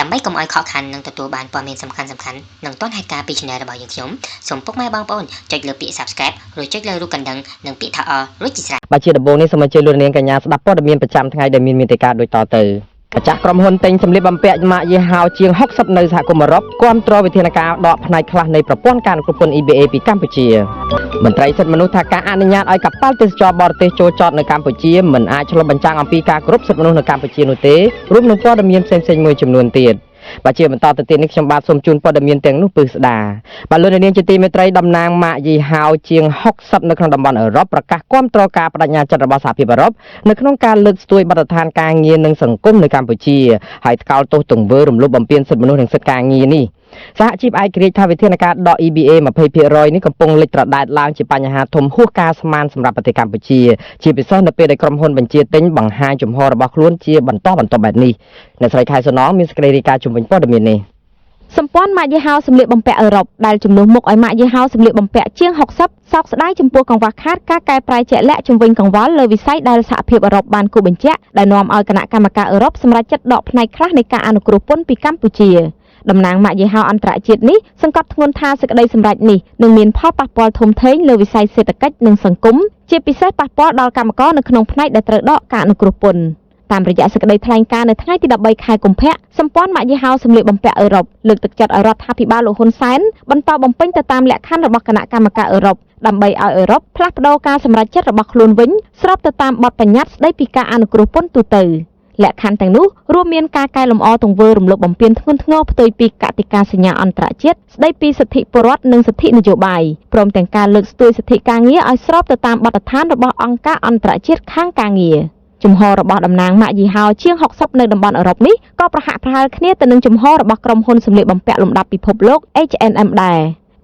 ដើម្បីកុំឲ្យខកខាននិងទទួលបានព័ត៌មានសំខាន់ៗនិងទាន់ហេតុការណ៍ពី Channel របស់យើងខ្ញុំសូមពុកម៉ែបងប្អូនចុចលើពាក្យ Subscribe ឬចុចលើរូបកណ្ដឹងនិងពាក្យថាអររួចជាស្រេចបាទជាដំបូងនេះសូមអញ្ជើញលោកនាងកញ្ញាស្ដាប់ព័ត៌មានប្រចាំថ្ងៃដែលមានមេតិការដូចតទៅម្ចាស់ក្រុមហ៊ុនទិញសម្លៀកបំពាក់ម៉ាកយីហោជាង60នៅសហគមន៍អឺរ៉ុបគាំទ្រវិធានការដកផ្នែកខ្លះនៃប្រព័ន្ធការអនុគ្រោះពន្ធ EBA ពីកម្ពុជាមន្ត្រីសិទ្ធិមនុស្សថាការអនុញ្ញាតឲ្យកប៉ាល់ទេសចរបរទេសចូលចតនៅកម្ពុជាមិនអាចឆ្លុះបញ្ចាំងអំពីការគោរពសិទ្ធិមនុស្សនៅកម្ពុជានោះទេរួមនឹងព័ត៌មានផ្សេងៗមួយចំនួនទៀតបាទជាបន្តទៅទៀតនេះខ្ញុំបាទសូមជូនព័ត៌មានទាំងនោះពឹស្ដាបាទលោកនាងជាទីមេត្រីតំណាងម៉ាកយីហោជាង60នៅក្នុងតំបន់អឺរ៉ុបប្រកាសគាំទ្រការបដិញ្ញាចិត្តរបស់សហភាពអឺរ៉ុបនៅក្នុងការលើកស្ទួយបទដ្ឋានការងារនិងសង្គមនៅកម្ពុជាហើយថ្កោលទោសទង្វើរំលោភបំពានសិទ្ធិមនុស្សនិងសិទ្ធិការងារនេះសហជីពឯករាជ្យថាវិធានការដក EBA 20% នេះកំពុងលេចត្រដែតឡើងជាបញ្ហាធំហួសការស្មានសម្រាប់ប្រទេសកម្ពុជាជាពិសេសនៅពេលដែលក្រុមហ៊ុនបញ្ជាទិញបង្ហាញជំហររបស់ខ្លួនជាបន្តបែបនេះអ្នកស្រីខែសុណងមានសេចក្តីរាយការណ៍ជុំវិញព័ត៌មាននេះសម្ព័ន្ធម៉ាកយីហោសម្លៀកបំពាក់អឺរ៉ុបដែលជំនួសមុខឲ្យម៉ាកយីហោសម្លៀកបំពាក់ជាង60សោកស្ដាយចំពោះកង្វះខាតការកែប្រែជាក់លាក់ជំវិញកង្វល់លើវិស័យដែលសហភាពអឺរ៉ុបបានគូបញ្ជាក់ដែលនាំឲ្យគណៈកម្មការអឺរ៉ុបសម្រេចចិត្តដកផ្នែកខ្លះនៃការអនុគ្រោះពន្ធពីកម្ពុជាតំណាងម៉ាកយីហោអន្តរជាតិនេះសង្កត់ធ្ងន់ថាសេចក្តីសម្រេចនេះនឹងមានផលប៉ះពាល់ធំធេងលើវិស័យសេដ្ឋកិច្ចនិងសង្គមជាពិសេសប៉ះពាល់ដល់កម្មករនៅក្នុងផ្នែកដែលត្រូវដកការអនុគ្រោះពន្ធតាមរយៈសេចក្តីថ្លែងការណ៍នៅថ្ងៃទី13ខែកុម្ភៈសម្ព័ន្ធម៉ាកយីហោសម្លៀកបំពាក់អឺរ៉ុបលើកទឹកចិត្តឲ្យរដ្ឋាភិបាលលោកហ៊ុនសែនបន្តបំពេញទៅតាមលក្ខខណ្ឌរបស់គណៈកម្មការអឺរ៉ុបដើម្បីឲ្យអឺរ៉ុបផ្លាស់ប្តូរការសម្រេចចិត្តរបស់ខ្លួនវិញស្របទៅតាមបទបញ្ញត្តិស្តីពីការអនុគ្រោះពន្ធទូទៅលក្ខខណ្ឌទាំងនោះរួមមានការកែលម្អទង្វើរំលោភបំពានធ្ងន់ធ្ងរផ្ទុយពីកតិកាសញ្ញាអន្តរជាតិស្តីពីសិទ្ធិពលរដ្ឋនិងសិទ្ធិនយោបាយព្រមទាំងការលើកស្ទួយសិទ្ធិការងារឲ្យស្របទៅតាមបទដ្ឋានរបស់អង្គការអន្តរជាតិខាងការងារជំហររបស់តំណាងម៉ាកយីហោជាង60នៅតំបន់អឺរ៉ុបនេះក៏ប្រហាក់ប្រហែលគ្នាទៅនឹងជំហររបស់ក្រុមហ៊ុនសម្លៀកបំពាក់លំដាប់ពិភពលោក H&M ដែ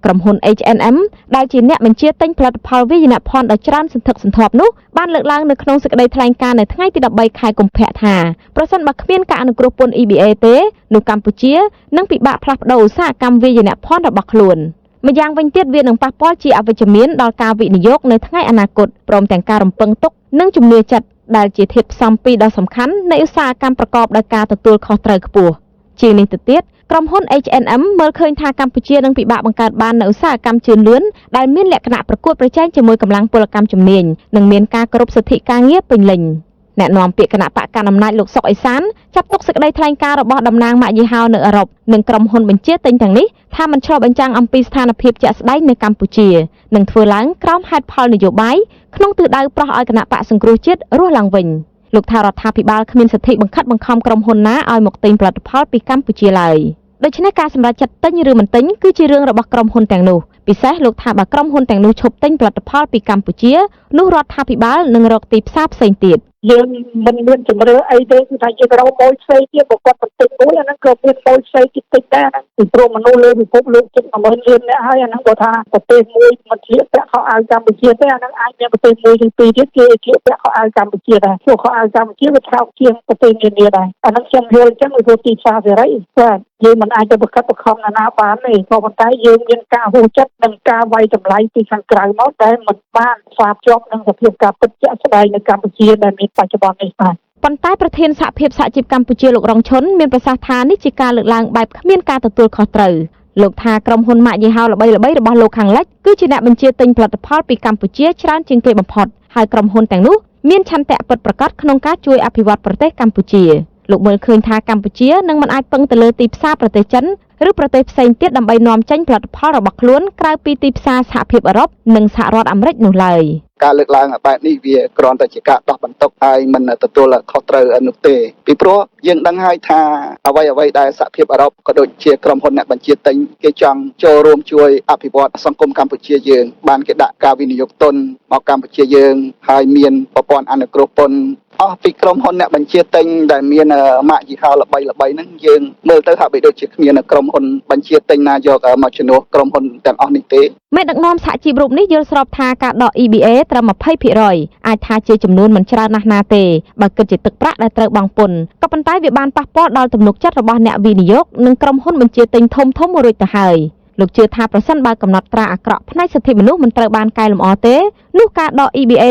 រក្រុមហ៊ុន H&M ដែលជាអ្នកបញ្ជាទិញផលិតផលវាយនភ័ណ្ឌដ៏ច្រើនសន្ធឹកសន្ធាប់នោះបានលើកឡើងនៅក្នុងសេចក្តីថ្លែងការណ៍នៅថ្ងៃទី13ខែកុម្ភៈថាប្រសិនបើគ្មានការអនុគ្រោះពន្ធ EBA ទេនោះកម្ពុជានឹងពិបាកផ្លាស់ប្តូរឧស្សាហកម្មវាយនភ័ណ្ឌរបស់ខ្លួនម្យ៉ាងវិញទៀតវានឹងប៉ះពាល់ជាអវិជ្ជមានដល់ការវិនិយោគនៅថ្ងៃអនាគតព្រមទាំងការរំពឹងទុកនិងជំនឿចិត្តដែលជាធាតុផ្សំពីរដ៏សំខាន់នៃឧស្សាហកម្មប្រកបដោយការទទួលខុសត្រូវខ្ពស់ជាងនេះទៅទៀតក្រុមហ៊ុន H&M មើលឃើញថាកម្ពុជានឹងពិបាកបង្កើតបាននូវឧស្សាហកម្មជឿនលឿនដែលមានលក្ខណៈប្រកួតប្រជែងជាមួយកម្លាំងពលកម្មជំនាញនិងមានការគោរពសិទ្ធិការងារពេញលេញអ្នកនាំពាក្យគណៈបកកណ្ដាលអំណាចលោកសុកអេសានចាត់ទុកសេចក្តីថ្លែងការណ៍របស់តំណាងម៉ាកយីហោនៅអឺរ៉ុបនិងក្រុមហ៊ុនបញ្ជាទិញទាំងនេះថាមិនឆ្លុះបញ្ចាំងអំពីស្ថានភាពជាក់ស្ដែងនៅកម្ពុជានិងធ្វើឡើងក្រោមហេតុផលនយោបាយក្នុងទិសដៅប្រោសឲ្យគណៈបកសង្គ្រោះជាតិរស់ឡើងវិញលោកថារដ្ឋាភិបាលគ្មានសិទ្ធិបង្ខិតបង្ខំក្រុមហ៊ុនណាឲ្យមកទិញផលិតផលពីកម្ពុជាឡើយដូច្នេះការសម្រេចចិត្តទិញឬមិនទិញគឺជារឿងរបស់ក្រុមហ៊ុនទាំងនោះពិសេសលោកថាបើក្រុមហ៊ុនទាំងនោះឈប់ទិញផលិតផលពីកម្ពុជានោះរដ្ឋាភិបាលនឹងរកទីផ្សារផ្សេងទៀតយើងមិនមានជំរឿអីទេគឺថាយើងរកម៉ួយផ្សេងទៀតប្រកបបន្តិចមួយអាហ្នឹងក៏មានម៉ួយផ្សេងទៀតដែរពីព្រោះមនុស្សលើពិភពលោកជិត10000លានអ្នកហើយអាហ្នឹងបើថាប្រទេសមួយមិនឆ្លៀកពាក់ខោអាវកម្ពុជាទេអាហ្នឹងអាចមានប្រទេសមួយទីពីរទៀតគេឆ្លៀកពាក់ខោអាវកម្ពុជាដែរព្រោះខោអាវកម្ពុជាវាថោកជាងប្រទេសនានាដែរអាហ្នឹងខ្ញុំយល់អញ្ចឹងវាទីផ្សារសេរីបាទយើងមិនអាចទៅបង្ខិតបង្ខំណាបានទេក៏ប៉ុន្តែយើងមានការហួសចិត្តនិងការវាយតម្លៃពីខាងក្រៅមកតែមិនបានផ្សារភ្ជាប់នឹងសភាពការពិតជាក់ស្ដែងនៅកម្ពុជាដែលមានបច្ចុប្បន្ននេះបាទប៉ុន្តែប្រធានសហភាពសហជីពកម្ពុជាលោករងឈុនមានប្រសាសន៍ថានេះជាការលើកឡើងបែបគ្មានការទទួលខុសត្រូវលោកថាក្រុមហ៊ុនម៉ាកយីហោល្បីៗរបស់លោកខាងលិចគឺជាអ្នកបញ្ជាទិញផលិតផលពីកម្ពុជាច្រើនជាងគេបំផុតហើយក្រុមហ៊ុនទាំងនោះមានឆន្ទៈពិតប្រាកដក្នុងការជួយអភិវឌ្ឍប្រទេសកម្ពុជាលោកមើលឃើញថាកម្ពុជានឹងមិនអាចពឹងទៅលើទីផ្សារប្រទេសចិនឬប្រទេសផ្សេងទៀតដើម្បីនាំចេញផលិតផលរបស់ខ្លួនក្រៅពីទីផ្សារសហភាពអឺរ៉ុបនិងសហរដ្ឋអាមេរិកនោះឡើយការលើកឡើងបែបនេះវាគ្រាន់តែជាការដោះបន្ទុកហើយមិនទទួលខុសត្រូវនោះទេពីព្រោះយើងដឹងហើយថាអ្វីដែលសហភាពអឺរ៉ុបក៏ដូចជាក្រុមហ៊ុនអ្នកបញ្ជាទិញគេចង់ចូលរួមជួយអភិវឌ្ឍសង្គមកម្ពុជាយើងបានគេដាក់ការវិនិយោគទុនមកកម្ពុជាយើងហើយមានប្រព័ន្ធអនុគ្រោះពន្ធអស់ពីក្រុមហ៊ុនអ្នកបញ្ជាទិញដែលមានម៉ាកយីហោល្បីហ្នឹងយើងមើលទៅហាក់បីដូចជាគ្មានក្រុមហ៊ុនបញ្ជាទិញណាយកមកជំនួសក្រុមហ៊ុនទាំងអស់នេះទេមេដឹកនាំសហជីពរូបនេះយល់ស្របថាការដក EBA ត្រឹម 20% អាចថាជាចំនួនមិនច្រើនណាស់ណាទេបើគិតជាទឹកប្រាក់ដែលត្រូវបង់ពន្ធក៏ប៉ុន្តែវាបានប៉ះពាល់ដល់ទំនុកចិត្តរបស់អ្នកវិនិយោគនិងក្រុមហ៊ុនបញ្ជាទិញធំមួយរួចទៅហើយ លោកជឿថាប្រសិនបើកំណត់ត្រាអាក្រក់ផ្នែកសិទ្ធិមនុស្សមិនត្រូវបានកែលម្អទេនោះការដក EBA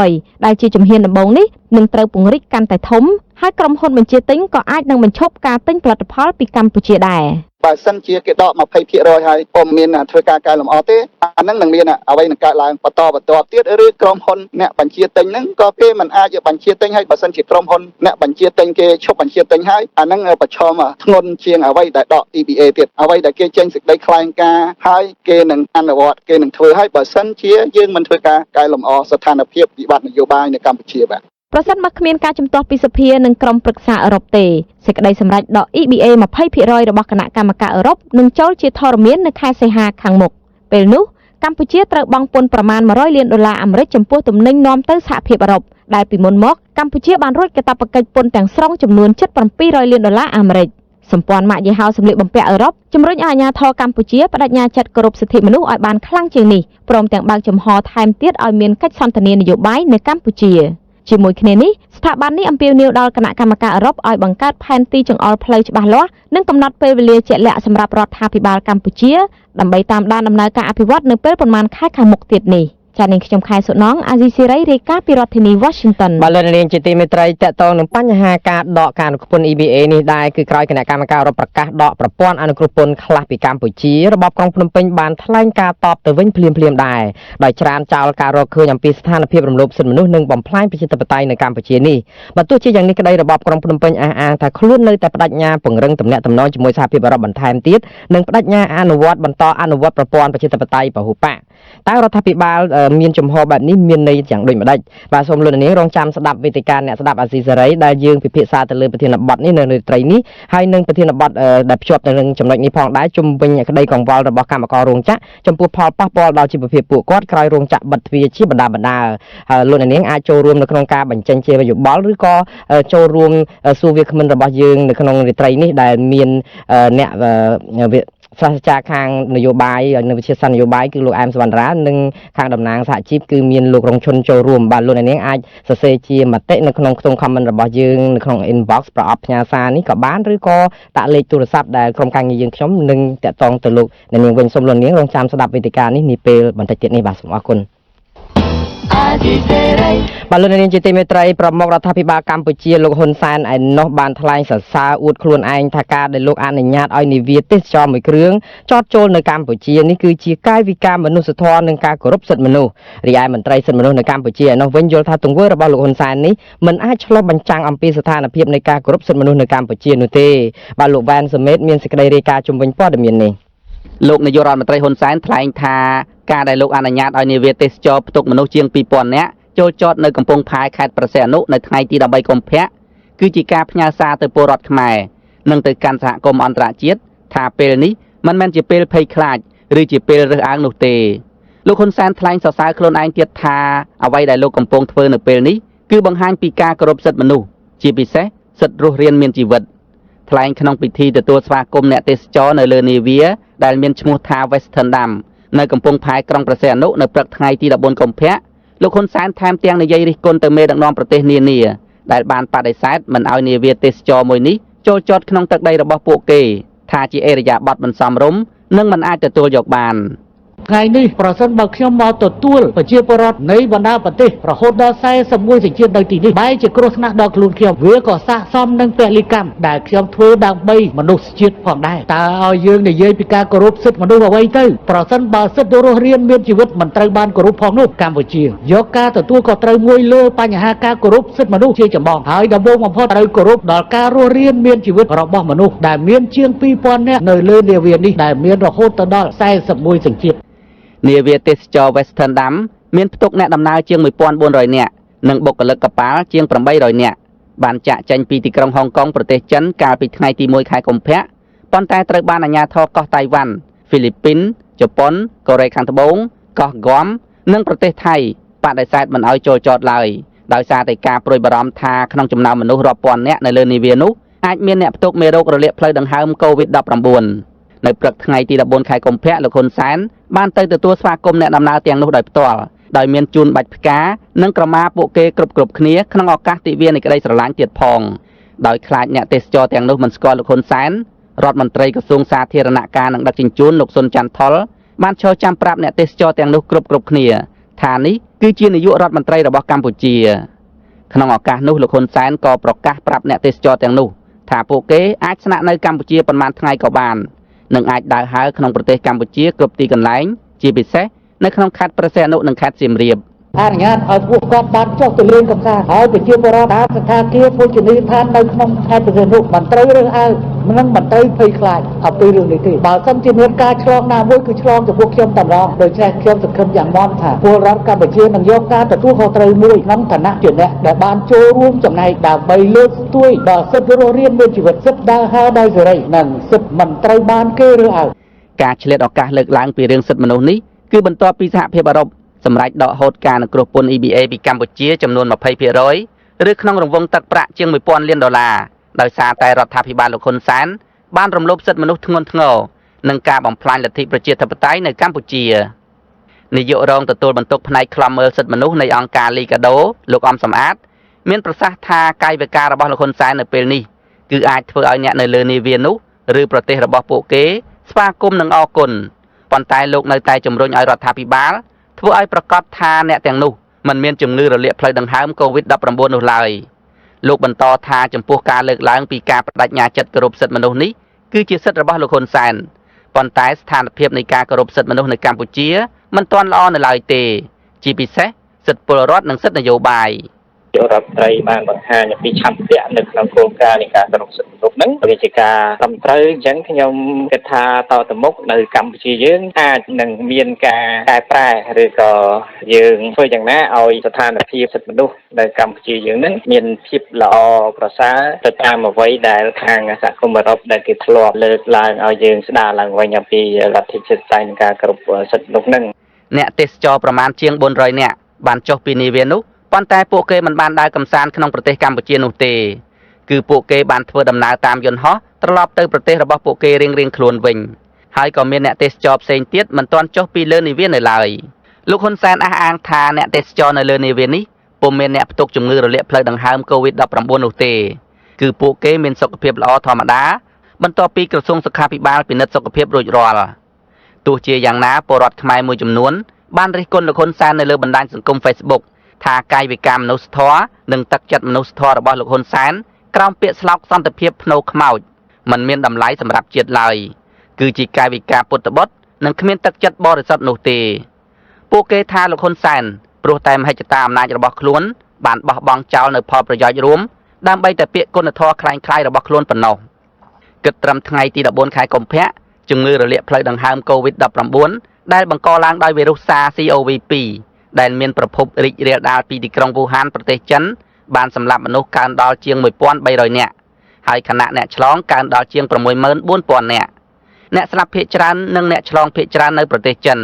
20% ដែលជាជំហានដំបូងនេះនឹងត្រូវពង្រីកកាន់តែធំហើយក្រុមហ៊ុនបញ្ជាទិញក៏អាចនឹងបញ្ឈប់ការទិញផលិតផលពីកម្ពុជាដែរបើសិនជាគេដក 20% ហើយពុំមានធ្វើការកែលម្អទេអានឹងនឹងមានអ្វីនឹងកើតឡើងបន្តទៀតឬក្រុមហ៊ុនអ្នកបញ្ជាទិញហ្នឹងក៏គេមិនអាចបញ្ជាទិញហើយបើសិនជាក្រុមហ៊ុនអ្នកបញ្ជាទិញគេឈប់បញ្ជាទិញហើយអានឹងប្រឈមធ្ងន់ជាងអ្វីដែលដក EBA ទៀតអ្វីដែលគេចេញសេចក្តីថ្លែងការណ៍ហើយគេនឹងអនុវត្តគេនឹងធ្វើហើយបើសិនជាយើងមិនធ្វើការកែលម្អស្ថានភាពវិបត្តិនយោបាយនៅកម្ពុជាបាទប្រសិនបើគ្មានការជំទាស់ពីសភានិងក្រុមប្រឹក្សាអឺរ៉ុបទេសេចក្តីសម្រេចដក EBA 20% របស់គណៈកម្មការអឺរ៉ុបនឹងចូលជាធរមាននៅខែសីហាខាងមុខពេលនោះកម្ពុជាត្រូវបង់ពន្ធប្រមាណ$100 លានអាមេរិកចំពោះទំនិញនាំទៅសហភាពអឺរ៉ុបដែលពីមុនមកកម្ពុជាបានរួចកាតព្វកិច្ចពន្ធទាំងស្រុងចំនួន$700 លានអាមេរិកសម្ព័ន្ធម៉ាកយីហោសម្លៀកបំពាក់អឺរ៉ុបជំរុញឲ្យអាជ្ញាធរកម្ពុជាបដិញ្ញាចិត្តគោរពសិទ្ធិមនុស្សឲ្យបានខ្លាំងជាងនេះព្រមទាំងបើកចំហថែមទៀតឲ្យមានកិច្ចសន្ទនានយោបាយនៅកម្ពុជាជាមួយគ្នានេះស្ថាប័ននេះអំពាវនាវដល់គណៈកម្មការអឺរ៉ុបឲ្យបង្កើតផែនទីចង្អុលផ្លូវច្បាស់លាស់និងកំណត់ពេលវេលាជាក់លាក់សម្រាប់រដ្ឋាភិបាលកម្ពុជាដើម្បីតាមដានដំណើរការអភិវឌ្ឍនៅពេលប្រមាណខែខាងមុខទៀតនេះចា៎នាងខ្ញុំខែសុណងអាស៊ីសេរីរាយការណ៍ពីរដ្ឋធានី Washington បាទលោកនាងជាទីមេត្រីតកតងនឹងបញ្ហាការដកការអនុគ្រោះពន្ធ EBA នេះដែរគឺក្រោយគណៈកម្មការអឺរ៉ុបប្រកាសដកប្រព័ន្ធអនុគ្រោះពន្ធខ្លះពីកម្ពុជារបបក្រុងភ្នំពេញបានថ្លែងការតបទៅវិញភ្លាមដែរដោយច្រានចោលការរកឃើញអំពីស្ថានភាពរំលោភសិទ្ធិមនុស្សនិងបំផ្លាញប្រជាធិបតេយ្យនៅកម្ពុជានេះបើទោះជាយ៉ាងនេះក្តីរបបក្រុងភ្នំពេញអះអាងថាខ្លួននៅតែបដិញ្ញាពង្រឹងទំនាក់ទំនងជាមួយសហភាពអឺរ៉ុបបន្ថែមទៀតនិងបដិញ្ញាអនុវត្តប្រព័ន្ធប្រជាធិបតេយ្យពហុបកតើរដ្ឋាភិបាលមានជំហរបែបនេះមានន័យយ៉ាងដូចម្ដេចបាទសូមលោកនាងរងចាំស្ដាប់វេទិកាអ្នកស្ដាប់អាស៊ីសេរីដែលយើងពិភាក្សាទៅលើប្រធានបទនេះនៅរាត្រីនេះហើយនឹងប្រធានបទដែលភ្ជាប់ទៅនឹងចំណុចនេះផងដែរជុំវិញក្តីកង្វល់របស់កម្មកររោងចក្រចំពោះផលប៉ះពាល់ដល់ជីវភាពពួកគាត់ក្រោយរោងចក្របិទទ្វារជាបណ្ដាហើយលោកនាងអាចចូលរួមនៅក្នុងការបញ្ចេញជាយោបល់ឬក៏ចូលរួមសួរវាគ្មិនរបស់យើងនៅក្នុងរាត្រីនេះដែលមានអ្នកសាស្ត្រាចារ្យខាងនយោបាយនិងវិទ្យាសាស្ត្រនយោបាយគឺលោកអែមសវណ្ណរានិងខាងតំណាងសហជីពគឺមានលោករងឈុនចូលរួមបាទលោកនាងអាចសរសេរជាមតិនៅក្នុងខ្ទង់ comment របស់យើងនៅក្នុង inbox ប្រអប់ផ្ញើសារនេះក៏បានឬក៏ដាក់លេខទូរស័ព្ទដែលក្រុមការងារយើងខ្ញុំនឹងតាក់ទងទៅលោកនាងវិញសូមលោកនាងរងចាំស្ដាប់វេទិកានេះនាពេលបន្តិចទៀតនេះបាទសូមអរគុណបាទលោកនាងជាទីមេត្រីប្រមុខរដ្ឋាភិបាលកម្ពុជាលោកហ៊ុនសែនឯណោះបានថ្លែងសរសើរអួតខ្លួនឯងថាការដែលលោកអនុញ្ញាតឲ្យនាវាទេសចរមួយគ្រឿងចតចូលនៅកម្ពុជានេះគឺជាកាយវិការមនុស្សធម៌និងការគោរពសិទ្ធិមនុស្សរីឯមន្ត្រីសិទ្ធិមនុស្សនៅកម្ពុជាឯណោះវិញយល់ថាទង្វើរបស់លោកហ៊ុនសែននេះមិនអាចឆ្លុះបញ្ចាំងអំពីស្ថានភាពនៃការគោរពសិទ្ធិមនុស្សនៅកម្ពុជានោះទេបាទលោកវ៉ានសមេតមានសេចក្តីរាយការណ៍ជុំវិញព័ត៌មាននេះលោកនាយករដ្ឋមន្ត្រីហ៊ុនសែនថ្លែងថាការដែលលោកអនុញ្ញាតឲ្យនាវាទេសចរផ្ទុកមនុស្សជាង 2000 នាក់ចូលចតនៅកំពង់ផែខេត្តព្រះសីហនុនៅថ្ងៃទី13កុម្ភៈគឺជាការផ្ញើសារទៅពលរដ្ឋខ្មែរនិងទៅកាន់សហគមន៍អន្តរជាតិថាពេលនេះមិនមែនជាពេលភ័យខ្លាចឬជាពេលរើសអើងនោះទេលោកហ៊ុនសែនថ្លែងសរសើរខ្លួនឯងទៀតថាអ្វីដែលលោកកំពុងធ្វើនៅពេលនេះគឺបង្ហាញពីការគោរពសិទ្ធិមនុស្សជាពិសេសសិទ្ធិរស់រានមានជីវិតថ្លែងក្នុងពិធីទទួលស្វាគមន៍អ្នកទេសចរនៅលើនាវាដែលមានឈ្មោះថា Western Dam នៅកំពង់ផែក្រុងព្រះសីហនុនៅព្រឹកថ្ងៃទី14កុម្ភៈលោកហ៊ុនសែនថែមទាំងនិយាយរិះគន់ទៅមេដឹកនាំប្រទេសនានាដែលបានបដិសេធមិនឲ្យនាវាទេសចរមួយនេះចូលចតក្នុងទឹកដីរបស់ពួកគេថាជាអេរយាប័តមិនសមរម្យនិងមិនអាចទទួលយកបានថ្ងៃនេះប្រសិនបើខ្ញុំមកទទួលប្រជាពលរដ្ឋនៃបណ្ដាប្រទេសរហូតដល់41សញ្ជាតិនៅទីនេះបែរជាគ្រោះថ្នាក់ដល់ខ្លួនខ្ញុំវាក៏ស័ក្តិសមនឹងពលិកម្មដែលខ្ញុំធ្វើដើម្បីមនុស្សជាតិផងដែរតើឲ្យយើងនិយាយពីការគោរពសិទ្ធិមនុស្សអ្វីទៅប្រសិនបើសិទ្ធិរស់រានមានជីវិតមិនត្រូវបានគោរពផងនោះកម្ពុជាយកការទទួលខុសត្រូវមួយលើបញ្ហាការគោរពសិទ្ធិមនុស្សជាចម្បងហើយដំបូងបំផុតត្រូវគោរពដល់ការរស់រានមានជីវិតរបស់មនុស្សដែលមានជាង 2000 នាក់នៅលើនាវានេះដែលមានរហូតដល់41សញ្ជាតិនាវាទេសចរ Western Dam មានផ្ទុកអ្នកដំណើរជាង 1400 នាក់និងបុគ្គលិកកប៉ាល់ជាង 800 នាក់បានចាក់ចេញពីទីក្រុងហុងកុងប្រទេសចិនកាលពីថ្ងៃទី1ខែកុម្ភៈប៉ុន្តែត្រូវបានអាជ្ញាធរកោះតៃវ៉ាន់ហ្វីលីពីនជប៉ុនកូរ៉េខាងត្បូងកោះហ្គមនិងប្រទេសថៃបដិសេធមិនឲ្យចូលចតឡើយដោយសារតែការព្រួយបារម្ភថាក្នុងចំណោមមនុស្សរាប់ពាន់នាក់នៅលើនាវានោះអាចមានអ្នកផ្ទុកមេរោគរលាកផ្លូវដង្ហើម COVID-19 នៅព្រឹកថ្ងៃទី14ខែកុម្ភៈលោកហ៊ុនសែនបានទៅទទួលស្វាគមន៍អ្នកដំណើរទាំងនោះដោយផ្ទាល់ដោយមានជូនបាច់ផ្កានិងក្រមាពួកគេគ្រប់គ្នាក្នុងឱកាសទិវានៃក្តីស្រឡាញ់ទៀតផងដោយខ្លាចអ្នកទេសចរទាំងនោះមិនស្គាល់លោកហ៊ុនសែន រដ្ឋមន្ត្រីក្រសួងសាធារណការនិងដឹកជញ្ជូនលោកសុនច័ន្ទថុលបានចូលចាំប្រាប់អ្នកទេសចរទាំងនោះគ្រប់គ្នាថានេះគឺជានាយករដ្ឋមន្ត្រីរបស់កម្ពុជាក្នុងឱកាសនោះលោកហ៊ុនសែនក៏ប្រកាសប្រាប់អ្នកទេសចរទាំងនោះថាពួកគេអាចស្នាក់នៅកម្ពុជាប៉ុន្មានថ្ងៃក៏បាននិងអាចដើរហើរក្នុងប្រទេសកម្ពុជាគ្រប់ទីកន្លែងជាពិសេសនៅក្នុងខេត្តព្រះសីហនុនិងខេត្តសៀមរាបអនុញ្ញាតឲ្យពួកគាត់បានចុះទៅលេងកម្សាន្តហើយប្រជាពលរដ្ឋតាមស្ថានភាពភោជនីយដ្ឋាននៅក្នុងខេត្តព្រះសីហនុមិនត្រូវរើសអើងមិនត្រូវភ័យខ្លាចអំពីរឿងនេះទេបើសិនជាមានការឆ្លងណាមួយគឺឆ្លងទៅពួកខ្ញុំតែម្ដងដូច្នេះខ្ញុំសង្ឃឹមយ៉ាងមាំថាពលរដ្ឋកម្ពុជានឹងយកការទទួលខុសត្រូវមួយក្នុងឋានៈជាអ្នកដែលបានចូលរួមចំណែកដើម្បីលើកស្ទួយដល់សិទ្ធិរស់រានមានជីវិតសិទ្ធិដើរហើរដោយសេរីនិងសិទ្ធិមិនត្រូវបានគេរើសអើងការឆ្លៀតឱកាសលើកឡើងពីរឿងសិទ្ធិមនុស្សនេះគឺបន្ទាប់ពីសហភាពអឺរ៉ុបសម្រាប់ដកហូតការនឹងគ្រោះពន្ធ EBA ពីកម្ពុជាចំនួន 20% ឬក្នុងរង្វង់ទឹកប្រាក់ជាង $1,000 លានដោយសារតែរដ្ឋាភិបាលលោកហ៊ុនសែនបានរំលោភសិទ្ធិមនុស្សធ្ងន់ធ្ងរនិងការបំផ្លាញលទ្ធិប្រជាធិបតេយ្យនៅកម្ពុជានាយករងទទួលបន្ទុកផ្នែកខ្លំមើលសិទ្ធិមនុស្សនៃអង្គការលីកាដូលោកអំសំអាតមានប្រសាសន៍ថាកាយវិការរបស់លោកហ៊ុនសែននៅពេលនេះគឺអាចធ្វើឲ្យអ្នកនៅលើនាវានោះឬប្រទេសរបស់ពួកគេស្វាគមន៍និងអរគុណប៉ុន្តែលោកនៅតែជំរុញឲ្យរដ្ឋាភិបាលធ្វើឲ្យប្រកាសថាអ្នកទាំងនោះមិនមានជំងឺរលាកផ្លូវដង្ហើម COVID-19 នោះឡើយលោកបន្តថាចំពោះការលើកឡើងពីការបដិញ្ញាចិត្តគោរពសិទ្ធិមនុស្សនេះគឺជាសិទ្ធិរបស់លោកហ៊ុនសែនប៉ុន្តែស្ថានភាពនៃការគោរពសិទ្ធិមនុស្សនៅកម្ពុជាមិនទាន់ល្អនៅឡើយទេជាពិសេសសិទ្ធិពលរដ្ឋនិងសិទ្ធិនយោបាយរដ្ឋត្រីបានបង្ហាញអំពីឆន្ទៈនៅក្នុងគោលការណ៍នៃការគោរពសិទ្ធិមនុស្សហ្នឹងវាជាការត្រឹមត្រូវអញ្ចឹងខ្ញុំគិតថាតទៅមុខនៅកម្ពុជាយើងអាចនឹងមានការកែប្រែឬក៏យើងធ្វើយ៉ាងណាឲ្យស្ថានភាពសិទ្ធិមនុស្សនៅកម្ពុជាយើងហ្នឹងមានភាពល្អប្រសើរទៅតាមអ្វីដែលខាងសហគមន៍អឺរ៉ុបដែលគេធ្លាប់លើកឡើងឲ្យយើងស្ដារឡើងវិញអំពីលទ្ធិជាតិសាសន៍និងការគោរពសិទ្ធិមនុស្សហ្នឹងអ្នកទេសចរប្រមាណជាង400នាក់បានចុះពីនាវានោះប៉ុន្តែពួកគេមិនបានដើរកម្សាន្តក្នុងប្រទេសកម្ពុជានោះទេគឺពួកគេបានធ្វើដំណើរតាមយន្តហោះត្រឡប់ទៅប្រទេសរបស់ពួកគេរៀងៗខ្លួនវិញហើយក៏មានអ្នកទេសចរផ្សេងទៀតមិនទាន់ចុះពីលើនាវានៅឡើយលោកហ៊ុនសែនអះអាងថាអ្នកទេសចរនៅលើនាវានេះពុំមានអ្នកផ្ទុកជំងឺរលាកផ្លូវដង្ហើម COVID-19 នោះទេគឺពួកគេមានសុខភាពល្អធម្មតាបន្ទាប់ពីក្រសួងសុខាភិបាលពិនិត្យសុខភាពរួចរាល់ទោះជាយ៉ាងណាពលរដ្ឋខ្មែរមួយចំនួនបានរិះគន់លោកហ៊ុនសែននៅលើបណ្ដាញសង្គម Facebookថាកាយវិការមនុស្សធម៌និងទឹកចិត្តមនុស្សធម៌របស់លោកហ៊ុនសែនក្រោមពាក្យស្លោកសន្តិភាពភ្នោខ្មោចមិនមានតម្លៃសម្រាប់ជាតិឡើយគឺជាកាយវិការពុតបុត្រនិងគ្មានទឹកចិត្តបរិសុទ្ធនោះទេពួកគេថាលោកហ៊ុនសែនព្រោះតែមហិច្ឆតាអំណាចរបស់ខ្លួនបានបោះបង់ចោលនៅផលប្រយោជន៍រួមដើម្បីតែពាក្យគុណធម៌คล้ายៗរបស់ខ្លួនប៉ុណ្ណោះគិតត្រឹមថ្ងៃទី14ខែកុម្ភៈជំងឺរលាកផ្លូវដង្ហើម COVID-19 ដែលបង្កឡើងដោយវីរុស SARS-CoV-2 ដែលមានប្រភពរីករាលដាលពីទីក្រុងវូហានប្រទេសចិនបានសម្លាប់មនុស្សកើនដល់ជាង 1,300 នាក់ហើយខណៈអ្នកឆ្លងកើនដល់ជាង 64,000 នាក់អ្នកស្លាប់ភាគច្រើននិងអ្នកឆ្លងភាគច្រើននៅប្រទេសចិន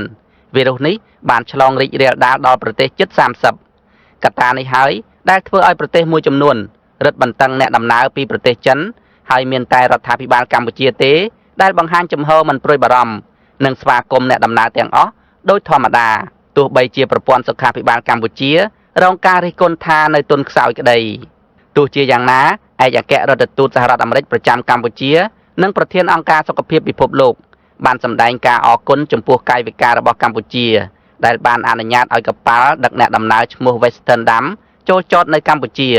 វីរុសនេះបានឆ្លងរីករាលដាលដល់ប្រទេសជិត30កត្តានេះហើយដែលធ្វើឲ្យប្រទេសមួយចំនួនរឹតបន្តឹងអ្នកដំណើរពីប្រទេសចិនហើយមានតែរដ្ឋាភិបាលកម្ពុជាទេដែលបង្ហាញចំហមិនព្រួយបារម្ភនិងស្វាគមន៍អ្នកដំណើរទាំងអស់ដោយធម្មតាទោះបីជាប្រព័ន្ធសុខាភិបាលកម្ពុជារងការរិះគន់ថានៅទុនខ្សោយក្តីទោះជាយ៉ាងណាឯកអគ្គរដ្ឋទូតសហរដ្ឋអាមេរិកប្រចាំកម្ពុជានិងប្រធានអង្គការសុខភាពពិភពលោកបានសម្ដែងការអរគុណចំពោះកាយវិការរបស់កម្ពុជាដែលបានអនុញ្ញាតឲ្យកប៉ាល់ដឹកអ្នកដំណើរឈ្មោះ Western Dam ចូលចតនៅកម្ពុជា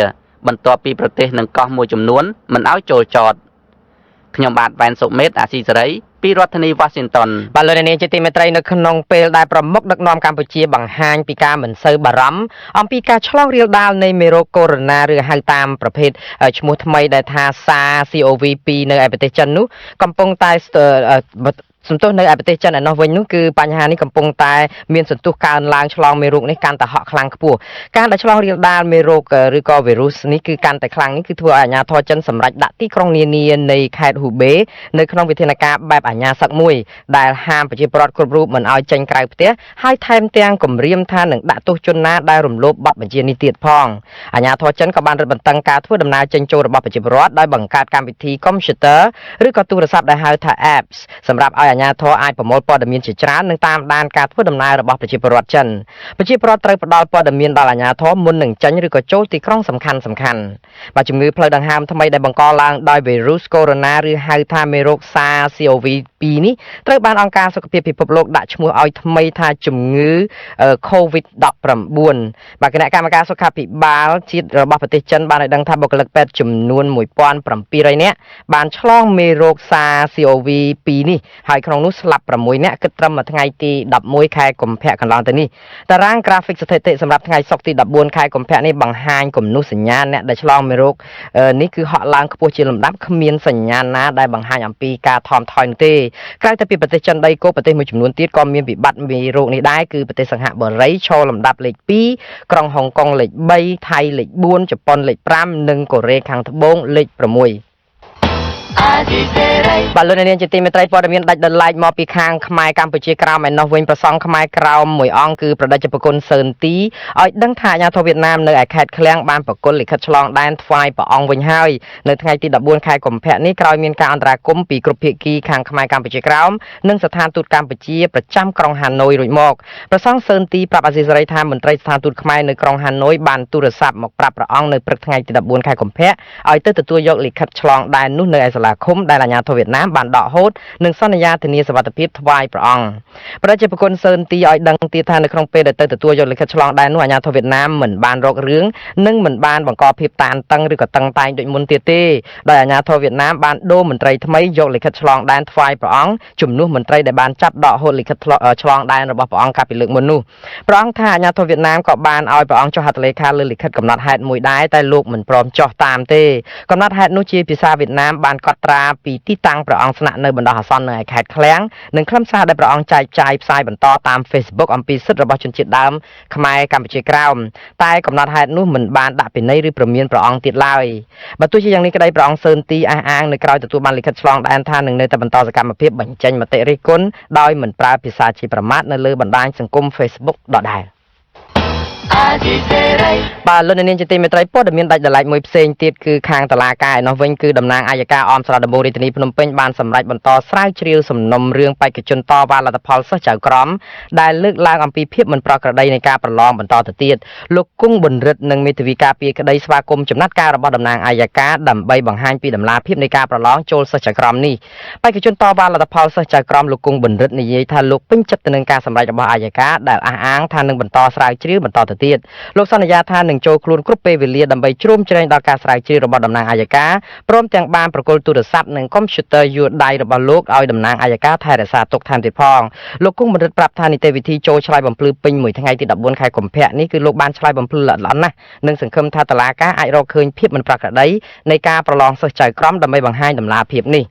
បន្ទាប់ពីប្រទេសនិងកោះមួយចំនួនមិនឲ្យចូលចតខ្ញុំបាទវ៉ែនសុមេតអាស៊ីសេរីពីរដ្ឋធានី Washington បាទលោកនាងជាទីមេត្រីនៅក្នុងពេលដែលប្រមុខដឹកនាំកម្ពុជាបង្ហាញពីការមិនសូវបារម្ភអំពីការឆ្លងរាលដាលនៃមេរោគកូវីដ -19 ឬហៅតាមប្រភេទឈ្មោះថ្មីដែលថា SARS-CoV-2 នៅឯប្រទេសចិននោះកំពុងតែសន្ទុះនៅឯប្រទេសចិនឯនោះវិញនោះគឺបញ្ហានេះកំពុងតែមានសន្ទុះកើនឡើងឆ្លងមេរោគនេះកាន់តែហក់ខ្លាំងខ្ពស់ការដែលឆ្លងរាលដាលមេរោគឬក៏វីរុសនេះគឺកាន់តែខ្លាំងនេះគឺធ្វើឲ្យអាជ្ញាធរចិនសម្រេចដាក់ទីក្រុងនានានៃខេត្តហ៊ូបេនៅក្នុងវិធានការបែបអា ញ្ញាសឹកមួយដែលហាមប្រជាពលរដ្ឋគ្រប់រូបមិនឲ្យចេញក្រៅផ្ទះហើយថែមទាំងគម្រាមថានឹងដាក់ទោសជនណាដែលរំលោភបទបញ្ជានេះទៀតផងអាជ្ញាធរចិនក៏បានរឹតបន្តឹងការធ្វើដំណើរចេញចូលរបស់ប្រជាពលរដ្ឋដោយបង្កើតកម្មវិធីកុំព្យូទ័រឬក៏ទូរស័ព្ទដែលហៅថា apps សម្រាប់ឲ្យអាជ្ញាធរអាចប្រមូលព័ត៌មានជាច្រើននិងតាមដានការធ្វើដំណើររបស់ប្រជាពលរដ្ឋចិនប្រជាពលរដ្ឋត្រូវផ្ដល់ព័ត៌មានដល់អាជ្ញាធរមុននឹងចេញឬក៏ចូលទីក្រុងសំខាន់បាទជំងឺផ្លូវដង្ហើមថ្មីដែលបង្កឡើងដោយ virus corona ឬហៅថាមេរោគ SARS-CoV-2 នេះត្រូវបានអង្គការសុខភាពពិភពលោកដាក់ឈ្មោះឲ្យថ្មីថាជំងឺ COVID-19 បាទគណៈកម្មការសុខាភិបាលជាតិរបស់ប្រទេសចិនបានឲ្យដឹងថាបុគ្គលិកពេទ្យចំនួន 1700 នាក់បានឆ្លងមេរោគ SARS-CoV-2 នេះហើយក្នុងនោះស្លាប់ 6 នាក់គិតត្រឹមថ្ងៃទី11ខែកុម្ភៈកន្លងទៅនេះតារាង graphic ស្ថិតិសម្រាប់ថ្ងៃសុក្រទី14ខែកុម្ភៈនេះបង្ហាញគំនូសសញ្ញាអ្នកដែលឆ្លងមេរោគនេះគឺហក់ឡើងខ្ពស់ជាលំដាប់គ្មានសញ្ញាណាដែលបង្ហាញអំពីការថមថយនោះទេក្រៅពីប្រទេសចិនដីគោកប្រទេសមួយចំនួនទៀតក៏មានវិបត្តិមេរោគនេះដែរគឺប្រទេសសិង្ហបុរីឈរលំដាប់លេខ2ក្រុងហុងកុងលេខ3ថៃលេខ4ជប៉ុនលេខ5និងកូរ៉េខាងត្បូងលេខ6បាទលោកនាងជាទីមេត្រីព័ត៌មានដាច់ដោយឡែកមកពីខាងខ្មែរកម្ពុជាក្រោមឯណោះវិញប្រសង់ខ្មែរក្រោមមួយអង្គគឺប្រដេជប្រគុណសឺនទីឲ្យដឹងថាអាជ្ញាធរវៀតណាមនៅឯខេត្តឃ្លាំងបានប្រគល់លិខិតឆ្លងដែនថ្វាយព្រះអង្គវិញហើយនៅថ្ងៃទី14ខែកុម្ភៈនេះក្រោយមានការអន្តរាគមន៍ពីគ្រប់ភាគីខាងខ្មែរកម្ពុជាក្រោមនិងស្ថានទូតកម្ពុជាប្រចាំក្រុងហាណូយរួចមកប្រសង់សឺនទីប្រាប់អាស៊ីសេរីថាមន្ត្រីស្ថានទូតខ្មែរនៅក្រុងហាណូយបានទូរស័ព្ទមកប្រាប់ព្រះអង្គនៅព្រឹកថ្ងៃទី14ខែកុម្ភៈឲ្យទៅទទួលយកលិខិតឆ្លងដែននោះនៅឯសាលាឃុំដែលអាជ្ញាធរវៀតណាមបានដកហូតនិងសន្យាធានាសុវត្ថិភាពថ្វាយព្រះអង្គប្រជាប្រគុណសឺនទីឲ្យដឹងទៀតថានៅក្នុងពេលដែលទៅទទួលយកលិខិតឆ្លងដែននោះអាជ្ញាធរវៀតណាមមិនបានរករឿងនិងមិនបានបង្កភាពតានតឹងឬក៏តឹងតែងដូចមុនទៀតទេដោយអាជ្ញាធរវៀតណាមបានដូរមន្ត្រីថ្មីយកលិខិតឆ្លងដែនថ្វាយព្រះអង្គជំនួសមន្ត្រីដែលបានចាប់ដកហូតលិខិតឆ្លងដែនរបស់ព្រះអង្គកាលពីលើកមុននោះព្រះអង្គថាអាជ្ញាធរវៀតណាមក៏បានឲ្យព្រះអង្គចុះហត្ថលេខាលើលិខិតកំណត់ហេតុមួយដែរតែលោកមិនព្រមចុះតាមទេកំណត់ហេតុនោះជាភាសាវៀតណាមបានកត់ត្រាពីទីតាំងព្រះអង្គស្នាក់នៅបណ្ដោះអាសន្ននៅខេត្តឃ្លាំងនិងខ្លឹមសារដែលព្រះអង្គចែកចាយផ្សាយបន្តតាម Facebook អំពីសិទ្ធិរបស់ជនជាតិដើមខ្មែរកម្ពុជាក្រោមតែកំណត់ហេតុនោះមិនបានដាក់ពិន័យឬព្រមានព្រះអង្គទៀតឡើយបើទោះជាយ៉ាងនេះក្តីព្រះអង្គសឺនទីអះអាងនៅក្រៅទទួលបានលិខិតឆ្លងដែនថានឹងនៅតែបន្តសកម្មភាពបញ្ចេញមតិរិះគន់ដោយមិនប្រើភាសាជាប្រមាថនៅលើបណ្ដាញសង្គម Facebook ដដែលបាទលោកនាងជាទីមេត្រីព័ត៌មានដាច់ដライមួយផ្សេងទៀតគឺខាងតុលាការឯនោះវិញគឺតំណាងអัยការអមសាលាដំបងរាជធានីភ្នំពេញបានសម្រេចបន្តស្រាវជ្រាវសំណុំរឿងបេក្ខជនតវ៉ាលទ្ធផលសិស្សចៅក្រមដែលលើកឡើងអំពីភាពមិនប្រក្រតីនៃការប្រឡងបន្តទៅទៀតលោកគង់ប៊ុនរិទ្ធនិងមេធាវីការពារក្តីស្វាគមន៍ចំណាត់ការរបស់តំណាងអัยការដើម្បីបង្ហាញពីដំណាភាពនៃការប្រឡងចូលសិស្សចៅក្រមនេះបេក្ខជនតវ៉ាលទ្ធផលសិស្សចៅក្រមលោកគង់ប៊ុនរិទ្ធនិយាយថាលោកពេញចិត្តទៅនឹងការសម្រេចរបស់អัยការដែលអះអាងថានឹងបន្តស្រាវជ្រាវបន្តទៅទៀតលោកសន្យាថានឹងចូលខ្លួនគ្រប់ពេលវេលាដើម្បីជ្រោមជ្រែងដល់ការស្រាវជ្រាវរបស់តំណាងអัยការព្រមទាំងបានប្រគល់ទូរស័ព្ទនិងកុំព្យូទ័រយួរដៃរបស់លោកឲ្យតំណាងអัยការថែរក្សាទុកថែមទៀតផងលោកគង់បណ្ឌិតប្រាប់ថានីតិវិធីចូលឆ្លើយបំភ្លឺពេញមួយថ្ងៃទី14ខែកុម្ភៈនេះគឺលោកបានឆ្លើយបំភ្លឺល្អិតល្អន់ណាស់និងសង្ឃឹមថាតុលាការអាចរកឃើញភាពមិនប្រក្រតីនៃការប្រឡងសិស្សចៅក្រមដើម្បីបង្ហាញដំណាភាពនេះ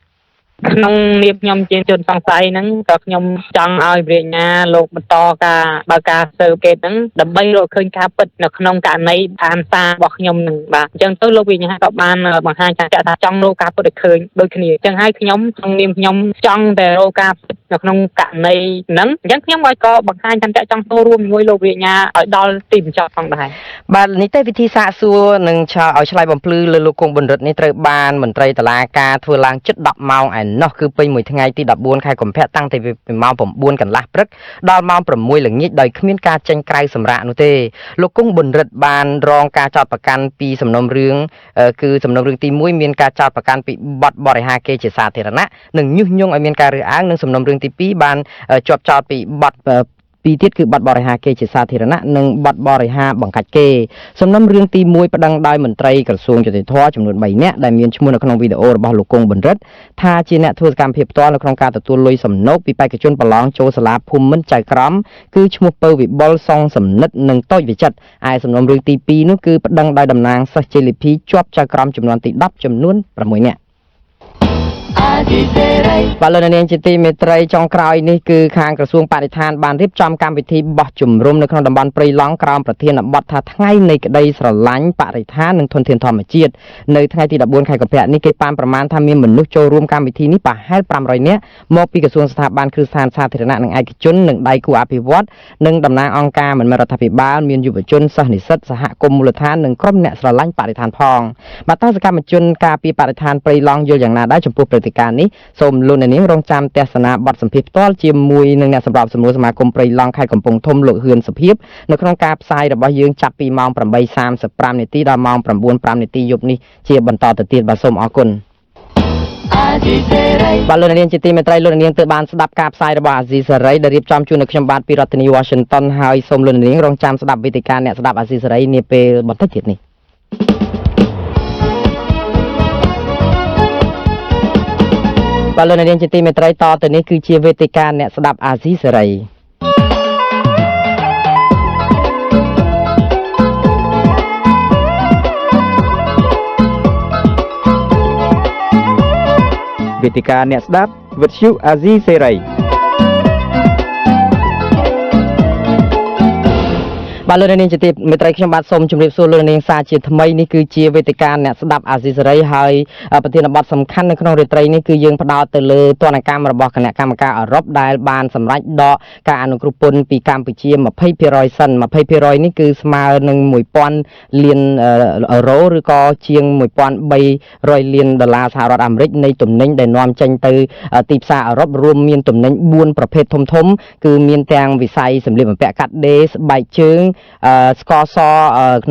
ក្នុងនាមខ្ញុំជាជនសង្ស័យហ្នឹងក៏ខ្ញុំចង់ឲ្យវិញ្ញា លោកបន្តការបើកការស៊ើបអង្កេតហ្នឹងដើម្បីរកឃើញការពិតនៅក្នុងករណីអានសាររបស់ខ្ញុំហ្នឹងបាទអញ្ចឹងទៅលោកវិញ្ញាក៏បានបង្ហាញថាចង់រកការពិតឲ្យឃើញដូចគ្នាអញ្ចឹងហើយខ្ញុំក្នុងនាមខ្ញុំចង់តែរកការពិតនៅក្នុងករណីហ្នឹងអញ្ចឹងខ្ញុំក៏បង្ហាញថាចង់ចូលរួមជាមួយលោកវិញ្ញាឲ្យដល់ទីបញ្ចប់ផងដែរបាទនីតិវិធីសាកសួរនឹងឲ្យឆ្លើយបំភ្លឺលើលោកគង់បណ្ឌិតនេះត្រូវបានមន្ត្រីតុលាការធ្វើឡើងជិត10ម៉ោងឯណោះគឺពេញមួយថ្ងៃទី14ខែកុម្ភៈតាំងពីម៉ោង9កន្លះព្រឹកដល់ម៉ោង6ល្ងាចដោយគ្មានការចេញក្រៅសម្រាកនោះទេលោកគង់បណ្ឌិតបានរងការចោទប្រកាន់ពីសំណុំរឿងគឺសំណុំរឿងទី1មានការចោទប្រកាន់ពីបទបរិហាគេជាសាធារណៈនិងញុះញង់ឲ្យមានការរើសអើងនិងសំណុំរឿងទី2បានជាប់ចោទពីបទពីទៀតគឺបទបរិហាគេជាសាធារណៈនិងបទបរិហាបង្កាច់គេសំណុំរឿងទី1ប្តឹងដោយមន្ត្រីក្រសួងយុតិធម៌ចំនួន3នាក់ដែលមានឈ្មោះនៅក្នុងវីដេអូរបស់លោកគង់បណ្ឌិតថាជាអ្នកធ្វើសកម្មភាពផ្ទាល់នៅក្នុងការទទួលលុយសំណូកពីបេក្ខជនប្រឡងចូលសាលាភូមិន្ទចៅក្រមគឺឈ្មោះពៅវិបុលសុងសំណិតនិងតូចវិចិត្រឯសំណុំរឿងទី2នោះគឺប្តឹងដោយតំណាងសិស្សជេលីភីជាប់ចៅក្រមចំនួនទី10ចំនួន6នាក់ បាទលោកនាងជាទីមេត្រីចុងក្រោយនេះគឺខាងក្រសួងបរិស្ថានបានរៀបចំកម្មវិធីបោះជំរំនៅក្នុងតំបន់ព្រៃឡង់ក្រោមប្រធានបទថាថ្ងៃនៃក្តីស្រឡាញ់បរិស្ថាននិងធនធានធម្មជាតិនៅថ្ងៃទី14ខែកុម្ភៈនេះគេបានប្រមាណថាមានមនុស្សចូលរួមកម្មវិធីនេះប្រហែល500នាក់មកពីក្រសួងស្ថាប័នគ្រឹះស្ថានសាធារណៈនិងឯកជននិងដៃគូអភិវឌ្ឍនិងតំណាងអង្គការមិនមែនរដ្ឋាភិបាលមានយុវជនសិស្សនិស្សិតសហគមន៍មូលដ្ឋាននិងក្រុមអ្នកស្រឡាញ់បរិស្ថានផងបាទតើសកម្មជនការពារបរិស្ថានព្រៃឡង់យល់យ៉ាងណាដែរចំពោះព្រឹត្តិការណ៍នេះសូមលោកអ្នកនាងរងចាំទស្សនាបទសម្ភាសន៍ផ្ទាល់ជាមួយនឹងអ្នកសម្របសម្រួលសមាគមព្រៃឡង់ខេត្តកំពង់ធំលោកហ៊ឿនសុភីបនៅក្នុងការផ្សាយរបស់យើងចាប់ពីម៉ោង 8:35 នាទីដល់ម៉ោង 9:05 នាទីយប់នេះជាបន្តទៅទៀតបាទសូមអរគុណបាទលោកនាងជាទីមេត្រីលោកនាងទើបបានស្ដាប់ការផ្សាយរបស់អាស៊ីសេរីដែលរៀបចំជូននៅខ្ញុំបាទពីរដ្ឋធានី Washington ហើយសូមលោកនាងរងចាំស្ដាប់វេទិកាអ្នកស្ដាប់អាស៊ីសេរីនាពេលបន្តិចទៀតនេះបាទលោកនាងជាទីមេត្រីតទៅនេះគឺជាវេទិកាអ្នកស្ដាប់អាស៊ីសេរីវេទិកាអ្នកស្ដាប់វិទ្យុអាស៊ីសេរីបាទលោកនាងជាទីមេត្រីខ្ញុំបាទសូមជម្រាបសួរលោកនាងសាជាថ្មីនេះគឺជាវេទិកាអ្នកស្ដាប់អាស៊ីសេរីហើយប្រធានបទសំខាន់នៅក្នុងរាត្រីនេះគឺយើងផ្ដោតទៅលើទណ្ឌកម្មរបស់គណៈកម្មការអឺរ៉ុបដែលបានសម្រេចដកការអនុគ្រោះពន្ធពីកម្ពុជា 20% សិន 20% នេះគឺស្មើនឹង 1000 លានអឺរ៉ូឬក៏ជាង 1300 លានដុល្លារសហរដ្ឋអាមេរិកនៃទំនិញដែលនាំចេញទៅទីផ្សារអឺរ៉ុបរួមមានទំនិញ4ប្រភេទធំៗគឺមានទាំងវិស័យសម្លៀកបំពាក់កាត់ដេរស្បែកជើងស្ករស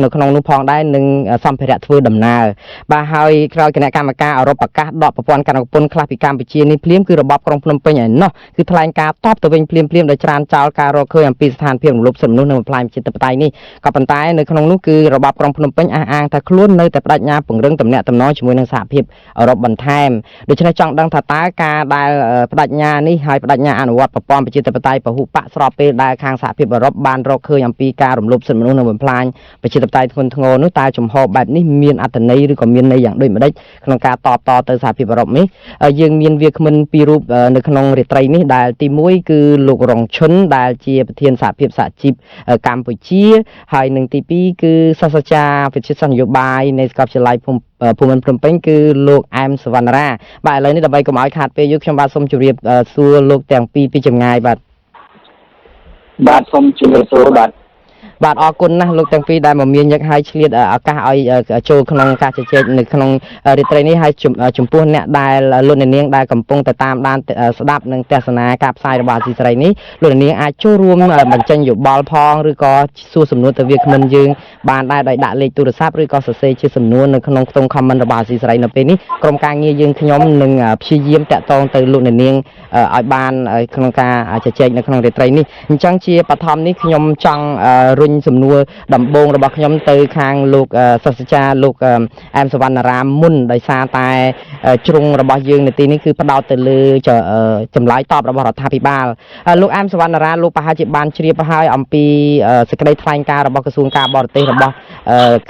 នៅក្នុងនោះផងដែរនិងសម្ភារៈធ្វើដំណើរបាទហើយក្រោយគណៈកម្មការអឺរ៉ុបប្រកាសដកប្រព័ន្ធកណ្ដាលពន្ធខ្លះពីកម្ពុជានេះភ្លាមគឺរបបក្រុងភ្នំពេញឯណោះគឺថ្លែងការតបទៅវិញភ្លាមដោយច្រានចោលការរកឃើញអំពីស្ថានភាពរំលោភសិទ្ធិមនុស្សនិងបំផ្លាញប្រជាធិបតេយ្យនេះក៏ប៉ុន្តែនៅក្នុងនោះគឺរបបក្រុងភ្នំពេញអះអាងថាខ្លួននៅតែបដិញ្ញាពង្រឹងទំនាក់ទំនងជាមួយនឹងសហភាពអឺរ៉ុបបន្ថែមដូច្នេះចង់ដឹងថាតើការដែលបដិញ្ញានេះហើយបដិញ្ញាអនុវត្តប្រព័ន្ធប្រជាធិបតេយ្យពហុបកស្របពេលដែលខាងសហភាពអឺរ៉ុបបានរកឃើញអំពីការរំលោភសិទ្ធិមនុស្សនិងបំផ្លាញប្រជាធិបតេយ្យធ្ងន់ធ្ងរនោះតើចំហបែបនេះមានអត្ថន័យឬក៏មានន័យយ៉ាងដូចម្ដេចក្នុងការតបតទៅសហភាពអឺរ៉ុបនេះយើងមានវាគ្មិនពីររូបនៅក្នុងរាត្រីនេះដែលទី1គឺលោករងឈុនដែលជាប្រធានសហភាពសហជីពកម្ពុជាហើយនិងទី2គឺសាស្ត្រាចារ្យវិទ្យាសាស្ត្រនយោបាយនៃសាកលវិទ្យាល័យភូមិន្ទភ្នំពេញគឺលោកអែមសវណ្ណរាបាទឥឡូវនេះដើម្បីកុំឲ្យខាតពេលយូរខ្ញុំបាទសូមជម្រាបសួរលោកទាំងពីរពីចម្ងាយបាទសូមជម្រាបសួរបាទអរគុណណាស់លោកទាំងពីរដែលមកមានញឹកឲ្យឆ្លៀតឱកាសឲ្យចូលក្នុងការជជែកនៅក្នុងរាត្រីនេះហើយចំពោះអ្នកដែលលោកនាងដែលកំពុងតែតាមដានស្ដាប់និងទស្សនាការផ្សាយរបស់អាស៊ីសេរីនេះលោកនាងអាចចូលរួមបញ្ចេញយោបល់ផងឬក៏សួរសំណួរទៅវាគ្មិនយើងបានដែរដោយដាក់លេខទូរស័ព្ទឬក៏សរសេរជាសំណួរនៅក្នុងខ្ទង់ comment របស់អាស៊ីសេរីនៅពេលនេះក្រុមការងារយើងខ្ញុំនឹងព្យាយាមតាក់ទងទៅលោកនាងឲ្យបានក្នុងការជជែកនៅក្នុងរាត្រីនេះអញ្ចឹងជាបឋមនេះខ្ញុំចង់រុញសំណួរដំបូងរបស់ខ្ញុំទៅខាងលោកសាស្ត្រាចារ្យលោកអែមសវណ្ណរាមមុនដោយសារតែជ្រុងរបស់យើងនៅទីនេះគឺផ្ដោតទៅលើចម្លើយតបរបស់រដ្ឋាភិបាលលោកអែមសវណ្ណរាលោកប្រហែលជាបានជ្រាបហើយអំពីសេចក្តីថ្លែងការណ៍របស់ក្រសួងការបរទេសរបស់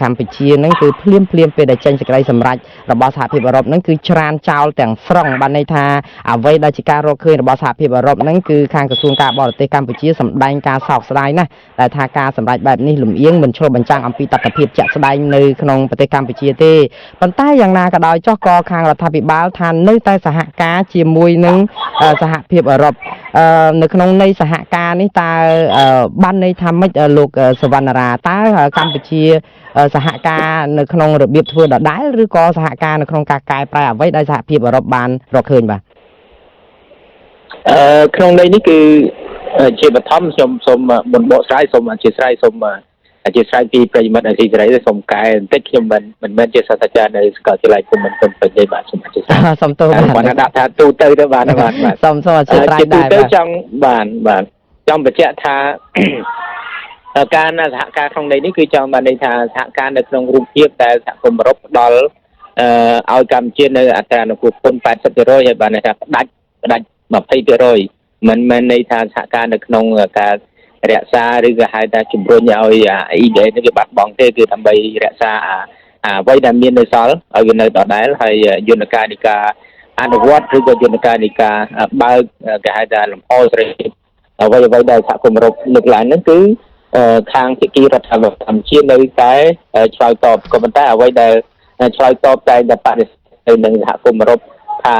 កម្ពុជានឹងគឺភ្លាមពេលដែលចេញសេចក្តីសម្រេចរបស់សហភាពអឺរ៉ុបនឹងគឺច្រានចោលទាំងស្រុងបានន័យថាអ្វីដែលជាការរកឃើញរបស់សហភាពអឺរ៉ុបនឹងគឺខាងក្រសួងការបរទេសកម្ពុជាសម្ដែងការសោកស្ដាយណាស់ដែលថាការសម្រេចបែបនេះលំអៀងមិនឆ្លុះបញ្ចាំងអំពីតថភាពជាក់ស្ដែងនៅក្នុងប្រទេសកម្ពុជាទេប៉ុន្តែយ៉ាងណាក៏ដោយចុះក៏ខាងរដ្ឋាភិបាលថានៅតែសហការជាមួយនឹងសហភាពអឺរ៉ុបនៅក្នុងន័យសហការនេះតើបានន័យថាម៉េចលោកសវណ្ណរាតើកម្ពុជាសហការនៅក្នុងរបៀបធ្វើដដែលឬក៏សហការនៅក្នុងការកែប្រែអ្វីដែលសហភាពអឺរ៉ុបបានរកឃើញបាទក្នុងន័យនេះគឺជាបឋមខ្ញុំសូមមុនបកស្រាយសូមអធិស្ឋានសូមអធិស្ឋានពីប្រិយមិត្តអាស៊ីសេរីសូមកែបន្តិចខ្ញុំមិនមែនជាសាស្ត្រាចារ្យនៅសាកលវិទ្យាល័យភូមិន្ទភ្នំពេញទេបាទសូមអធិស្ឋានសូមទោសបាទដាក់ថាទូទៅទៅបាទសូមអធិស្ឋានដែរទៅចង់បាទចង់បញ្ជាក់ថាការសហការក្នុងន័យនេះគឺចង់បានន័យថាសហការនៅក្នុងរូបភាពតែសហគមន៍អឺរ៉ុបផ្ដល់ឲ្យកម្ពុជានៅអត្រាអនុគ្រោះពន្ធ 80% ហើយបានន័យថាផ្ដាច់ 20% មិនមែនន័យថាសហការនៅក្នុងការរក្សាឬក៏ហៅថាជំរុញឲ្យ EBA នេះវាបាត់បង់ទេគឺដើម្បីរក្សាអ្វីដែលមាននៅសល់ឲ្យវានៅដដែលហើយយន្តការនៃការ អនុវត្តឬក៏យន្តការនៃការបើកគេហៅថាលំហសេរីភាពអ្វីដែលសហគមន៍អឺរ៉ុបលើកឡើងហ្នឹងគឺខាងភាគីរដ្ឋាភិបាលកម្ពុជានៅតែឆ្លើយតបក៏ប៉ុន្តែអ្វីដែលឆ្លើយតបតែបដិសេធទៅនឹងសហគមន៍អឺរ៉ុបថា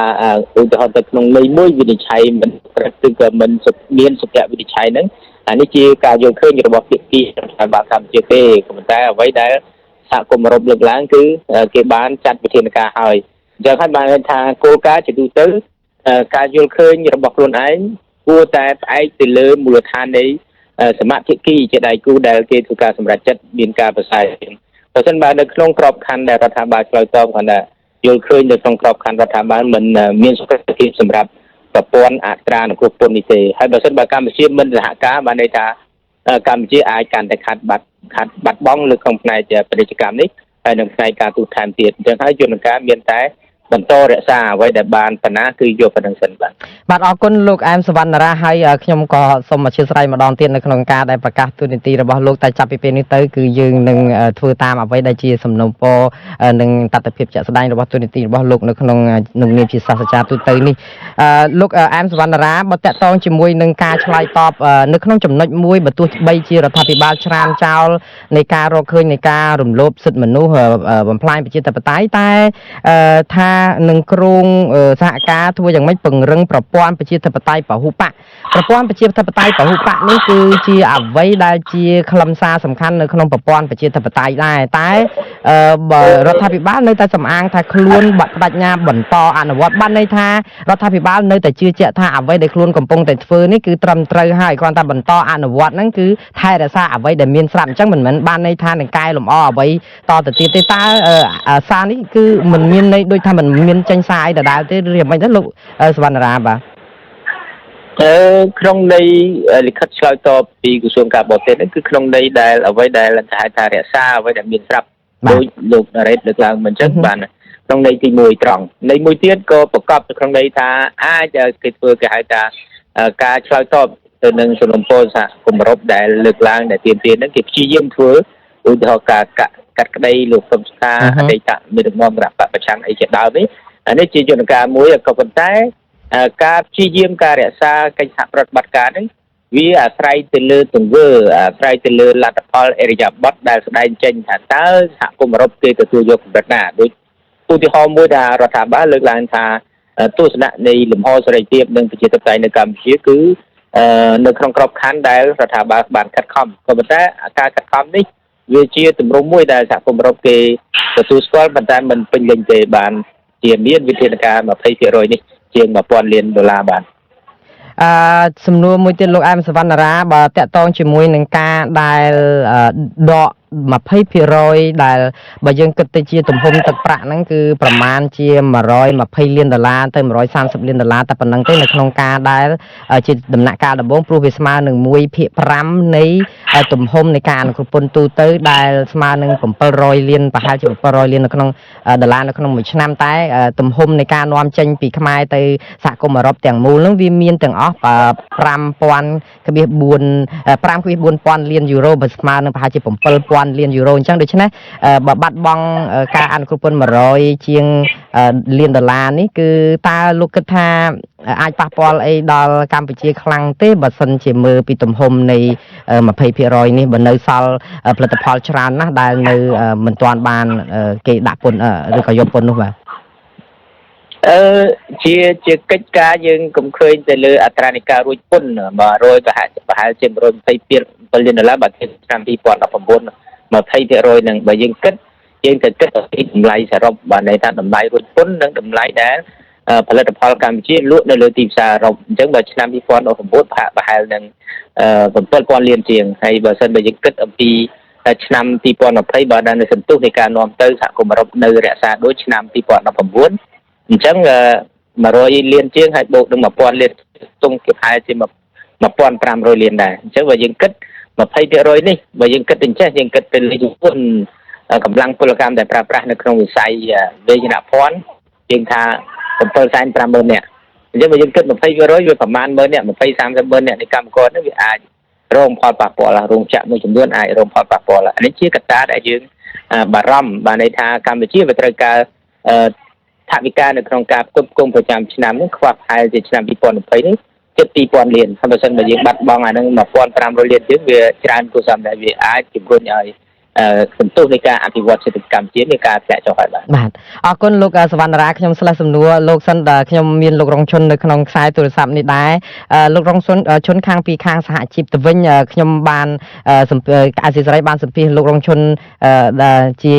ឧទាហរណ៍ទៅក្នុងន័យមួយវិនិច្ឆ័យមិនប្រព្រឹត្តឬក៏មិនមានសុភវិនិច្ឆ័យហ្នឹងអានេះជាការយល់ឃើញរបស់ភាគីរដ្ឋាភិបាលកម្ពុជាទេក៏ប៉ុន្តែអ្វីដែលសហគមន៍អឺរ៉ុបលើកឡើងគឺគេបានចាត់វិធានការហើយអញ្ចឹងហើយបានថាគោលការណ៍ជាទូទៅការយល់ឃើញរបស់ខ្លួនឯងគួរតែផ្អែកទៅលើមូលដ្ឋាននៃសមាជិកជាដៃគូដែលគេធ្វើការសម្រេចចិត្តមានការប្រសើរបើមិនបើនៅក្នុងក្របខ័ណ្ឌដែលរដ្ឋាភិបាលឆ្លើយតបគាត់ថាយល់ឃើញនៅក្នុងក្របខ័ណ្ឌរដ្ឋាភិបាលមិនមានសុខភាពសម្រាប់ប្រព័ន្ធអត្រានុគ្រោះពន្ធនេះទេហើយបើមិនបើកម្ពុជាមិនសហការបានន័យថាកម្ពុជាអាចកាន់តែខាត់បាត់បង់លើក្នុងផ្នែកពាណិជ្ជកម្មនេះហើយនឹងផ្នែកការទូតថែមទៀតអញ្ចឹងហើយយន្តការមានតែបន្តរក្សាអ្វីដែលបានបណ្ណាគឺយកប៉ុណ្្នឹងសិនបាទអរគុណលោកអែមសវណ្ណរាហើយខ្ញុំក៏សូមអធិស្ឋានម្ដងទៀតនៅក្នុងការដែលប្រកាសទូនីតិរបស់លោកតែចាប់ពីពេលនេះទៅគឺយើងនឹងធ្វើតាមអ្វីដែលជាសំណូមពរនិងតតិភាពជាក់ស្ដែងរបស់ទូនីតិរបស់លោកនៅក្នុងនាមជាសាស្ត្រាចារ្យទូទៅនេះលោកអែមសវណ្ណរាបើតាក់ទងជាមួយនឹងការឆ្លើយតបនៅក្នុងចំណុចមួយបើទោះបីជារដ្ឋាភិបាលច្រានចោលនៃការរកឃើញនៃការរំលោភសិទ្ធិមនុស្សបំផ្លាញប្រជាធិបតេយ្យតែថានឹងគ្រងសហការធ្វើយ៉ាងម៉េចពង្រឹងប្រព័ន្ធប្រជាធិបតេយ្យពហុបកប្រព័ន្ធប្រជាធិបតេយ្យពហុបកនេះគឺជាអ្វីដែលជាខ្លឹមសារសំខាន់នៅក្នុងប្រព័ន្ធប្រជាធិបតេយ្យដែរតែបើរដ្ឋាភិបាលនៅតែសំអាងថាខ្លួនបដិញ្ញាបន្តអនុវត្តបានន័យថារដ្ឋាភិបាលនៅតែជឿជាក់ថាអ្វីដែលខ្លួនកំពុងតែធ្វើនេះគឺត្រឹមត្រូវហើយគ្រាន់តែបន្តអនុវត្តហ្នឹងគឺថែរក្សាអ្វីដែលមានស្រាប់អញ្ចឹងមិនមែនបានន័យថានឹងកែលម្អអ្វីតទៅទៀតទេតើសារនេះគឺមិនមានន័យដូចថាមិនមានចេញសារអីដដែលទេឬយ៉ាងម៉េចទៅលោកសវណ្ណរាបាទក្នុងន័យលិខិតឆ្លើយតបពីក្រសួងការបរទេសហ្នឹងគឺក្នុងន័យដែលអ្វីដែលគេហៅថារក្សាអ្វីដែលមានស្រាប់ដោយលោកណារ៉េតលើកឡើងមិនអញ្ចឹងបានក្នុងន័យទី1ត្រង់ន័យមួយទៀតក៏ប្រកបទៅក្នុងន័យថាអាចគេធ្វើគេហៅថាការឆ្លើយតបទៅនឹងសំណុំពរសហគមន៍អឺរ៉ុបដែលលើកឡើងដែលទាមទារហ្នឹងគេព្យាយាមធ្វើឧទាហរណ៍ការកាត់ក្តីលោកសុំស្ការអតីតមេដឹកនាំគណៈបកប្រឆាំងអីជាដើមនេះអានេះជាយន្តការមួយក៏ប៉ុន្តែការព្យាយាមការរក្សាកិច្ចសហប្រតិបត្តិការនេះវាអាស្រ័យទៅលើទង្វើអាស្រ័យទៅលើលទ្ធផលអរិយាប័ត្រដែលស្ដែងចេញថាតើសហគមន៍អឺរ៉ុបគេទទួលយកកម្រិតណាដូចឧទាហរណ៍មួយដែលរដ្ឋាភិបាលលើកឡើងថាទស្សនៈនៃលំហសេរីភាពនិងប្រជាធិបតេយ្យនៅកម្ពុជាគឺនៅក្នុងក្របខ័ណ្ឌដែលរដ្ឋាភិបាលបានខិតខំក៏ប៉ុន្តែការខិតខំនេះវាជាទម្រង់មួយដែលសហគមន៍អឺរ៉ុបគេទទួលស្គាល់ប៉ុន្តែមិនពេញលេញទេបានជាមានវិធានការ 20% នេះជាង$1000 លានបាទសំណួរមួយទៀតលោកអែមសវណ្ណរាបើតាក់ទងជាមួយនឹងការដែលដក20% ដែលបើយើងគិតទៅជាទំហំទឹកប្រាក់ហ្នឹងគឺប្រមាណជា$120 លានទៅ$130 លានតែប៉ុណ្្នឹងទេនៅក្នុងការដែលជាដំណាក់កាលដំបូងព្រោះវាស្មើនឹង1/5 នៃទំហំនៃការអនុគ្រោះពន្ធទូទៅដែលស្មើនឹង$700 លានប្រហែលជា$700 លាននៅក្នុងដុល្លារនៅក្នុងមួយឆ្នាំតែទំហំនៃការនាំចេញពីខ្មែរទៅសហគមន៍អឺរ៉ុបទាំងមូលហ្នឹងវាមានទាំងអស់5.4 លានយូរ៉ូបើស្មើនឹងប្រហែលជា$7,000 លានយូរ៉ូអញ្ចឹងដូច្នេះបើបាត់បង់ការអនុគ្រោះពន្ធ100ជាងលានដុល្លារនេះគឺតើលោកគិតថាអាចប៉ះពាល់អីដល់កម្ពុជាខ្លាំងទេបើសិនជាមើលពីទំហំនៃ20% នេះបើនៅសល់ផលិតផលច្រើនណាស់ដែលនៅមិនទាន់បានគេដាក់ពន្ធឬក៏យកពន្ធនោះបាទជាកិច្ចការយើងកុំឃើញទៅលើអត្រានៃការរួចពន្ធ100ប្រហែលជា$127 លានបាទឆ្នាំ2019 20% នឹងបើយើងគិតពីតម្លៃសរុបបាទន័យថាតម្លៃរួចពន្ធនិងតម្លៃដែលផលិតផលកម្ពុជាលក់នៅលើទីផ្សារអឺរ៉ុបអញ្ចឹងបើឆ្នាំ2019ប្រហែលនឹង$7,000 លានជាងហើយបើសិនបើយើងគិតអំពីឆ្នាំ2020បើដល់នៅសន្ទុះនៃការនាំទៅសហគមន៍អឺរ៉ុបនៅរក្សាដូចឆ្នាំ2019អញ្ចឹង100 លានជាងហើយបូកនឹង$1,000 លានទង់ប្រហែលជា$1,500 លានដែរអញ្ចឹងបើយើងគិត20% នេះបើយើងគិតទៅចេះយើងគិតទៅលើពន្ធកម្លាំងពលកម្មដែលប្រើប្រាស់នៅក្នុងវិស័យវេយ្យានភ័ណ្ឌជាងថា750,000 នាក់អញ្ចឹងបើយើងគិត20% វាប្រមាណ10000 នាក់20-30 ម៉ឺននាក់នៃកម្មករនេះវាអាចរងផលប៉ះពាល់រោងចក្រមួយចំនួនអាចរងផលប៉ះពាល់នេះជាកត្តាដែលយើងបារម្ភបានន័យថាកម្ពុជាវាត្រូវការ ថាវិការនៅក្នុងការផ្គត់ផ្គង់ប្រចាំឆ្នាំនេះខ្វះខាតជាឆ្នាំ2020នេះជិត2000លានហើយបើសិនបើយើងបាត់បង់អានឹង1500លានទៀតវាច្រើនគួរសមដែលវាអាចជំរុញឲ្យសន្ទុះនៃការអភិវឌ្ឍសេដ្ឋកិច្ចកម្ពុជាមានការធ្លាក់ចុះហើយបាទអរគុណលោកសវណ្ណរាខ្ញុំស្លេះសំណួរលោកសិនខ្ញុំមានលោករងឈុននៅក្នុងខ្សែទូរស័ព្ទនេះដែរលោករងឈុនខាងពីខាងសហជីពទៅវិញខ្ញុំបានអាស៊ីសេរីបានសម្ភាសលោករងឈុនជា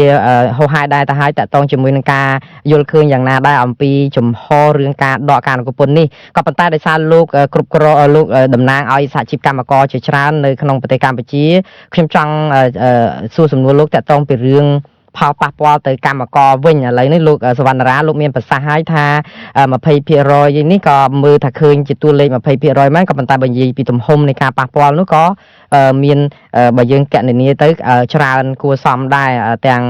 ហោហាយដែរទៅហើយតកតងជាមួយនឹងការយល់ឃើញយ៉ាងណាដែរអំពីជំហររឿងការដកការអង្គពន្ធនេះក៏ប៉ុន្តែដោយសារលោកគ្រប់គ្រងលោកតំណាងឲ្យសហជីពកម្មករជាច្រើននៅក្នុងប្រទេសកម្ពុជាខ្ញុំចង់សួរសំណួរលោកតកតងពីរឿងផលប៉ះពាល់ទៅកម្មករវិញឥឡូវនេះលោកសវណ្ណរាលោកមានប្រសាសន៍ឲ្យថា 20% នេះក៏មើលថាឃើញជាតួលេខ 20% មែនក៏ប៉ុន្តែបើនិយាយពីទំហំនៃការប៉ះពាល់នោះក៏មានបើយើងកណនាទៅច្រើនគួរសមដែរទាំង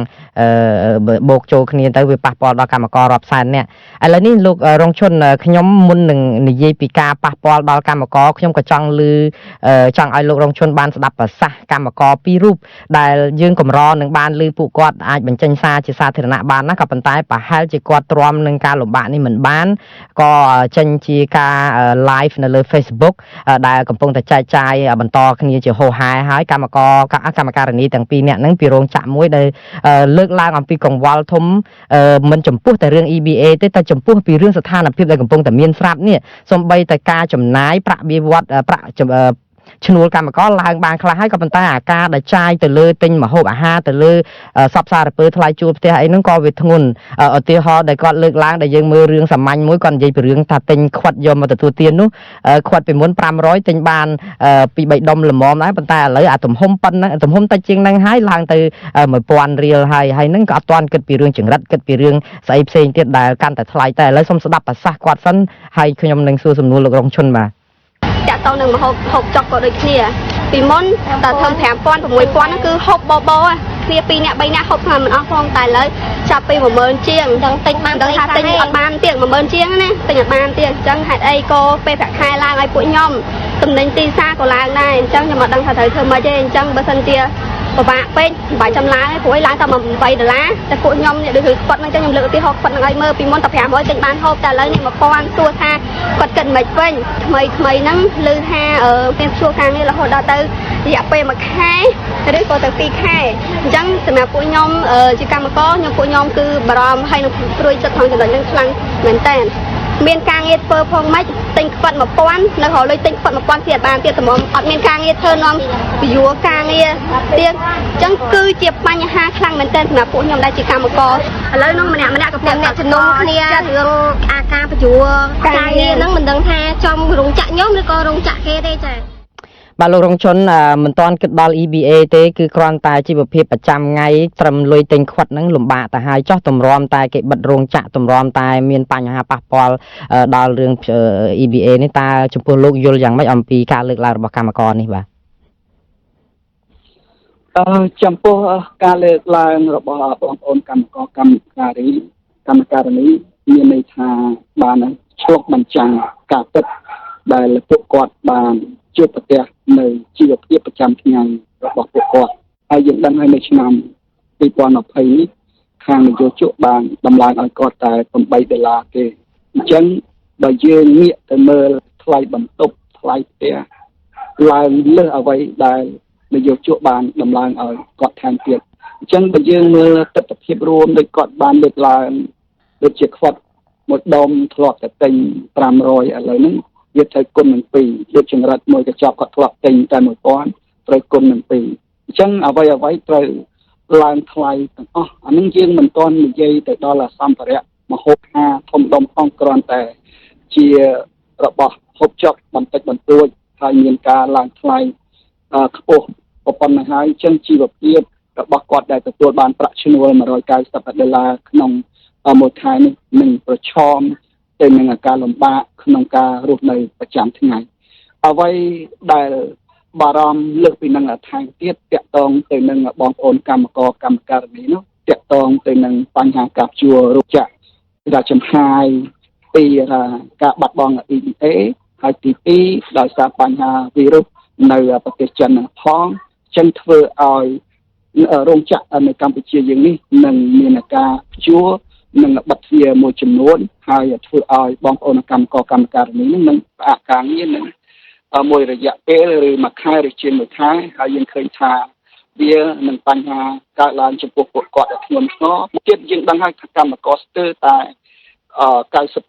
បូកចូលគ្នាទៅវាប៉ះពាល់ដល់កម្មកររាប់សែននាក់ឥឡូវនេះលោករងឈុនខ្ញុំមុននឹងនិយាយពីការប៉ះពាល់ដល់កម្មករខ្ញុំក៏ចង់ឲ្យលោករងឈុនបានស្ដាប់ប្រសាសន៍កម្មករពីររូបដែលយើងកម្រនឹងបានឮពួកគាត់អាចបញ្ចេញសារជាសាធារណៈបានណាក៏ប៉ុន្តែប្រហែលជាគាត់ទ្រាំនឹងការលំបាកនេះមិនបានក៏ចេញជាការ live នៅលើ Facebook ដែលកំពុងតែចែកចាយបន្តគ្នាជាហោហាយហើយកម្មការនីទាំងពីរនាក់ហ្នឹងពីរោងចក្រមួយដែលលើកឡើងអំពីកង្វល់ធំមិនចំពោះតែរឿង EBA ទេតែចំពោះពីរឿងស្ថានភាពដែលកំពុងតែមានស្រាប់នេះសូម្បីតែការចំណាយប្រាក់បៀវត្សប្រាក់ឈ្នួលកម្មករឡើងបានខ្លះហើយក៏ប៉ុន្តែអាការដែលចាយទៅលើទិញម្ហូបអាហារទៅលើសពសារពើថ្លៃជួលផ្ទះអីហ្នឹងក៏វាធ្ងន់ឧទាហរណ៍ដែលគាត់លើកឡើងដែលយើងមើលរឿងសាមញ្ញមួយគាត់និយាយពីរឿងថាទិញខ្វិតយកមកទទួលទាននោះខ្វិតពីមុន500ទិញបានពី3ដុំល្មមដែរប៉ុន្តែឥឡូវអាទំហំប៉ុណ្ណឹងទំហំតិចជាងហ្នឹងហើយឡើងទៅ1000រៀលហើយហ្នឹងក៏អត់ទាន់គិតពីរឿងចង្រិតគិតពីរឿងស្អីផ្សេងទៀតដែលកាន់តែថ្លៃតែឥឡូវសូមស្ដាប់ប្រសាសន៍គាត់សិនហើយខ្ញុំនឹងសួរសំណួរលោករងឈុនបាទតាក់ទងនឹងហូបចុកក៏ដូចគ្នាពីមុនតើធ្វើ5000 6000ហ្នឹងគឺហូបបបគ្នា2នាក់3នាក់ហូបថាមិនអស់ផងតែឥឡូវចាប់ពី10000ជាងអញ្ចឹងទិញបានថាទិញអត់បានទៀត10000ជាងណាទិញអត់បានទៀតអញ្ចឹងហេតុអីក៏ពេលប្រាក់ខែឡើងឲ្យពួកខ្ញុំតំណែងទីផ្សារក៏ឡើងដែរអញ្ចឹងខ្ញុំអត់ដឹងថាត្រូវធ្វើម៉េចទេអញ្ចឹងបើសិនជាពិបាកពេកបាច់ចំឡាយព្រោះឲ្យឡើងតែ$8តែពួកខ្ញុំនេះដូចខ្វិតហ្នឹងចឹងខ្ញុំលើកឧទាហរណ៍ខ្វិតហ្នឹងឲ្យមើលពីមុនតែ500ទិញបានហូបតែឥឡូវនេះ1000សួរថាគាត់គិតមិនវិញថ្មីហ្នឹងឮថាពេលជួការងាររហូតដល់ទៅរយៈពេល1ខែឬក៏ទៅ2ខែអញ្ចឹងសម្រាប់ពួកខ្ញុំជាកម្មករពួកខ្ញុំគឺបារម្ភហើយនឹងព្រួយចិត្តផងចំណុចហ្នឹងខ្លាំងមែនតើមានការងារធ្វើផងម៉េចទិញខ្វិត1000នៅរលុយទិញខ្វិត1000ទៀតបានទៀតតម្រុំអត់មានការងារធ្វើនាំពីយួរការងារទៀតអញ្ចឹងគឺជាបញ្ហាខ្លាំងមែនទែនសម្រាប់ពួកខ្ញុំដែលជាកម្មករឥឡូវនោះម្នាក់ក៏ប្រាប់អ្នកជំនុំគ្នារឿងអាការបញ្យួរការងារហ្នឹងមិនដឹងថាចំរោងចក្រខ្ញុំឬក៏រោងចក្រគេទេចា៎បាទលោករងឈុនមិនទាន់គិតដល់ EBA ទេគឺគ្រាន់តែជីវភាពប្រចាំថ្ងៃត្រឹមលុយទិញខ្វិតហ្នឹងលំបាកទៅហើយចោះតម្រាំតែគេបិទរោងចក្រតម្រាំតែមានបញ្ហាប៉ះពាល់ដល់រឿង EBA នេះតើចំពោះលោកយល់យ៉ាងម៉េចអំពីការលើកឡើងរបស់កម្មករនេះបាទចំពោះការលើកឡើងរបស់បងប្អូនកម្មការនីមានន័យថាបានឆ្លុះបញ្ចាំងការពិតដែលពួកគាត់បានជួបប្រទះនៅជីវភាពប្រចាំថ្ងៃរបស់ពួកគាត់ហើយយើងដឹងហើយនៅឆ្នាំ2020នេះខាងនយោជកបានដំឡើងឲ្យគាត់តែ$8ទេអញ្ចឹងបើយើងងាកទៅមើលថ្លៃបន្ទប់ថ្លៃផ្ទះឡើងលើសអ្វីដែលនយោជកបានដំឡើងឲ្យគាត់ថែមទៀតអញ្ចឹងបើយើងមើលទស្សនវិជ្ជារួមដូចគាត់បានលើកឡើងដូចជាខ្វិតមួយដុំធ្លាប់តែទិញ500ឥឡូវហ្នឹងវាត្រូវគុណនឹង2ដូចចង្រិតមួយកញ្ចប់គាត់ធ្លាប់ទិញតែ1000ត្រូវគុណនឹង2អញ្ចឹងអ្វីត្រូវឡើងថ្លៃទាំងអស់អានឹងយើងមិនទាន់និយាយទៅដល់សម្ភារៈមហូបអាហារធំដុំផងគ្រាន់តែជារបស់ហូបចុកបន្តិចបន្តួចហើយមានការឡើងថ្លៃខ្ពស់ប៉ុណ្ណឹងហើយអញ្ចឹងជីវភាពរបស់គាត់ដែលទទួលបានប្រាក់ឈ្នួល$190ក្នុងមួយខែនេះនឹងប្រឈមទៅនឹងការលំបាកក្នុងការរស់នៅប្រចាំថ្ងៃអ្វីដែលបារម្ភលើសពីនឹងថែមទៀតតាក់ទងទៅនឹងបងប្អូនកម្មការនីនោះតាក់ទងទៅនឹងបញ្ហាការជួររោគចក្រដែលចំហាយពីការបាត់បង់ EBA ហើយទី2ដោយសារបញ្ហាវីរុសនៅប្រទេសចិនផងចឹងធ្វើឲ្យរោងចក្រនៅកម្ពុជាយើងនេះនឹងមានការជួរ នឹងបាត់ទ្វារមួយចំនួនហើយធ្វើឲ្យបងប្អូនកម្មការនេះនឹងផ្អាកការងារនឹងមួយរយៈពេលឬមួយខែឬជាមួយខែហើយយើងឃើញថាវានឹងបញ្ហាកើតឡើងចំពោះពួកគាត់ដែលធ្ងន់ធ្ងរទៀតយើងដឹងហើយថាកម្មករស្ទើរតែ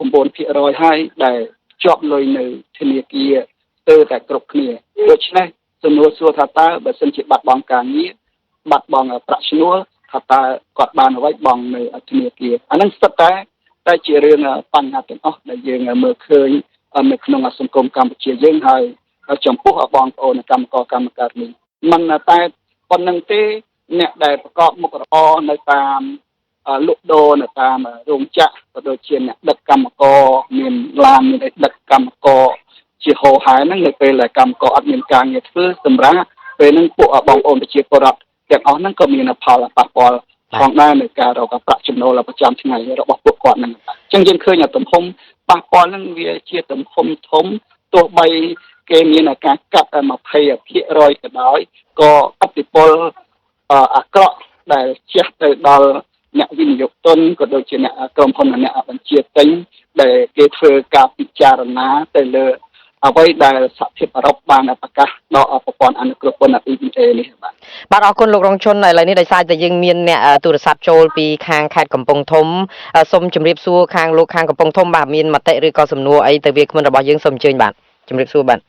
99% ហើយដែលជាប់លុយនៅធនាគារស្ទើរតែគ្រប់គ្នាដូច្នេះសំណួរសួរថាតើបើសិនជាបាត់បង់ការងារបាត់បង់ប្រាក់ឈ្នួលថាតើគាត់បានអ្វីបង់នៅធនាគារអានឹងស្ទើរតែជារឿងបញ្ហាទាំងអស់ដែលយើងមើលឃើញនៅក្នុងសង្គមកម្ពុជាយើងហើយចំពោះបងប្អូនកម្មការនេះមិនតែប៉ុណ្្នឹងទេអ្នកដែលប្រកបមុខរបរនៅតាមលក់ដូរនៅតាមរោងចក្រក៏ដូចជាអ្នកដឹកកម្មករមានឡានមានដឹកកម្មករជាហោហែហ្នឹងនៅពេលដែលកម្មករអត់មានការងារធ្វើសម្រាប់ពេលហ្នឹងពួកបងប្អូនប្រជាពលរដ្ឋទាំងអស់ហ្នឹងក៏មានផលប៉ះពាល់ផងដែរនៅការរកប្រាក់ចំណូលប្រចាំថ្ងៃរបស់ពួកគាត់ហ្នឹងអញ្ចឹងយើងឃើញទំហំប៉ះពាល់ហ្នឹងវាជាទំហំធំទោះបីគេមានការកាត់20%ក៏ដោយក៏អតិពលអាក្រក់ដែលជះទៅដល់អ្នកវិនិយោគទុនក៏ដូចជាអ្នកក្រុមហ៊ុនអ្នកបញ្ជាទិញដែលគេធ្វើការពិចារណាទៅលើអ្វីដែលសហភាពអឺរ៉ុបបានប្រកាសដល់ប្រព័ន្ធអនុគ្រោះពន្ធ RFA នេះបាទអរគុណលោករងជនឥឡូវនេះដោយសារតែយើងមានអ្នកទូរស័ព្ទចូលពីខាងខេត្តកំពង់ធំសូមជម្រាបសួរខាងលោកខាងកំពង់ធំបាទមានមតិឬក៏សំណួរអីទៅវាគ្មិនរបស់យើងសូមអញ្ជើញបាទជម្រាបសួរបាទ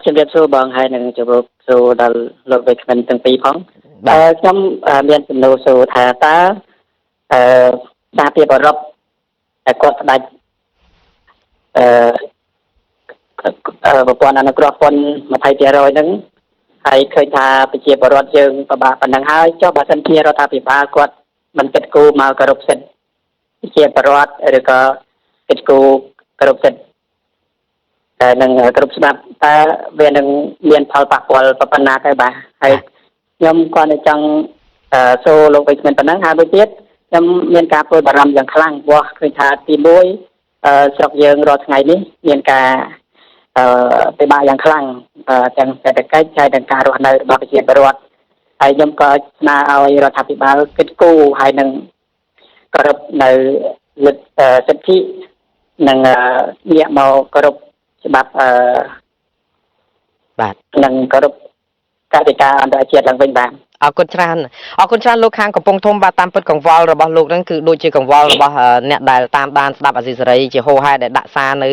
ជំរាបសួរបងហើយនឹងជម្រាបសួរដល់លោកវិក្កាមទាំងពីរផងខ្ញុំមានសំណួរសួរថាតើសហភាពអឺរ៉ុបតែគាត់ផ្ដាច់ប្រព័ន្ធអនុគ្រោះពន្ធ 20% ហ្នឹងហើយឃើញថាប្រជាពលរដ្ឋយើងពិបាកប៉ុណ្ណឹងហើយចុះបើសិនជារដ្ឋាភិបាលគាត់មិនគិតគូរមកគោរពសិទ្ធិប្រជាពលរដ្ឋឬក៏គិតគូរគោរពសិទ្ធិនឹងគ្រប់ច្បាប់តើវានឹងមានផលប៉ះពាល់ប៉ុណ្ណាទៅបាទហើយខ្ញុំគាត់នៅចង់សួរលោកវិក្កាមប៉ុណ្ណឹងហើយមួយទៀតខ្ញុំមានការព្រួយបារម្ភយ៉ាងខ្លាំងព្រោះឃើញថាទី1ស្រុកយើងរាល់ថ្ងៃនេះមានការពិបាកយ៉ាងខ្លាំងទាំងសេដ្ឋកិច្ចហើយទាំងការរស់នៅរបស់ប្រជាពលរដ្ឋហើយខ្ញុំក៏ស្នើឲ្យរដ្ឋាភិបាលគិតគូរហើយនឹងគោរពនៅសិទ្ធិនិងងាកមកគោរពច្បាប់បាទនិងគោរពកតិកាអន្តរជាតិឡើងវិញបាទអរគុណច្រើនលោកខាងកំពង់ធំបាទតាមពិតកង្វល់របស់លោកហ្នឹងគឺដូចជាកង្វល់របស់អ្នកដែលតាមដានស្ដាប់អាស៊ីសេរីជាហូរហែដែលដាក់សារនៅ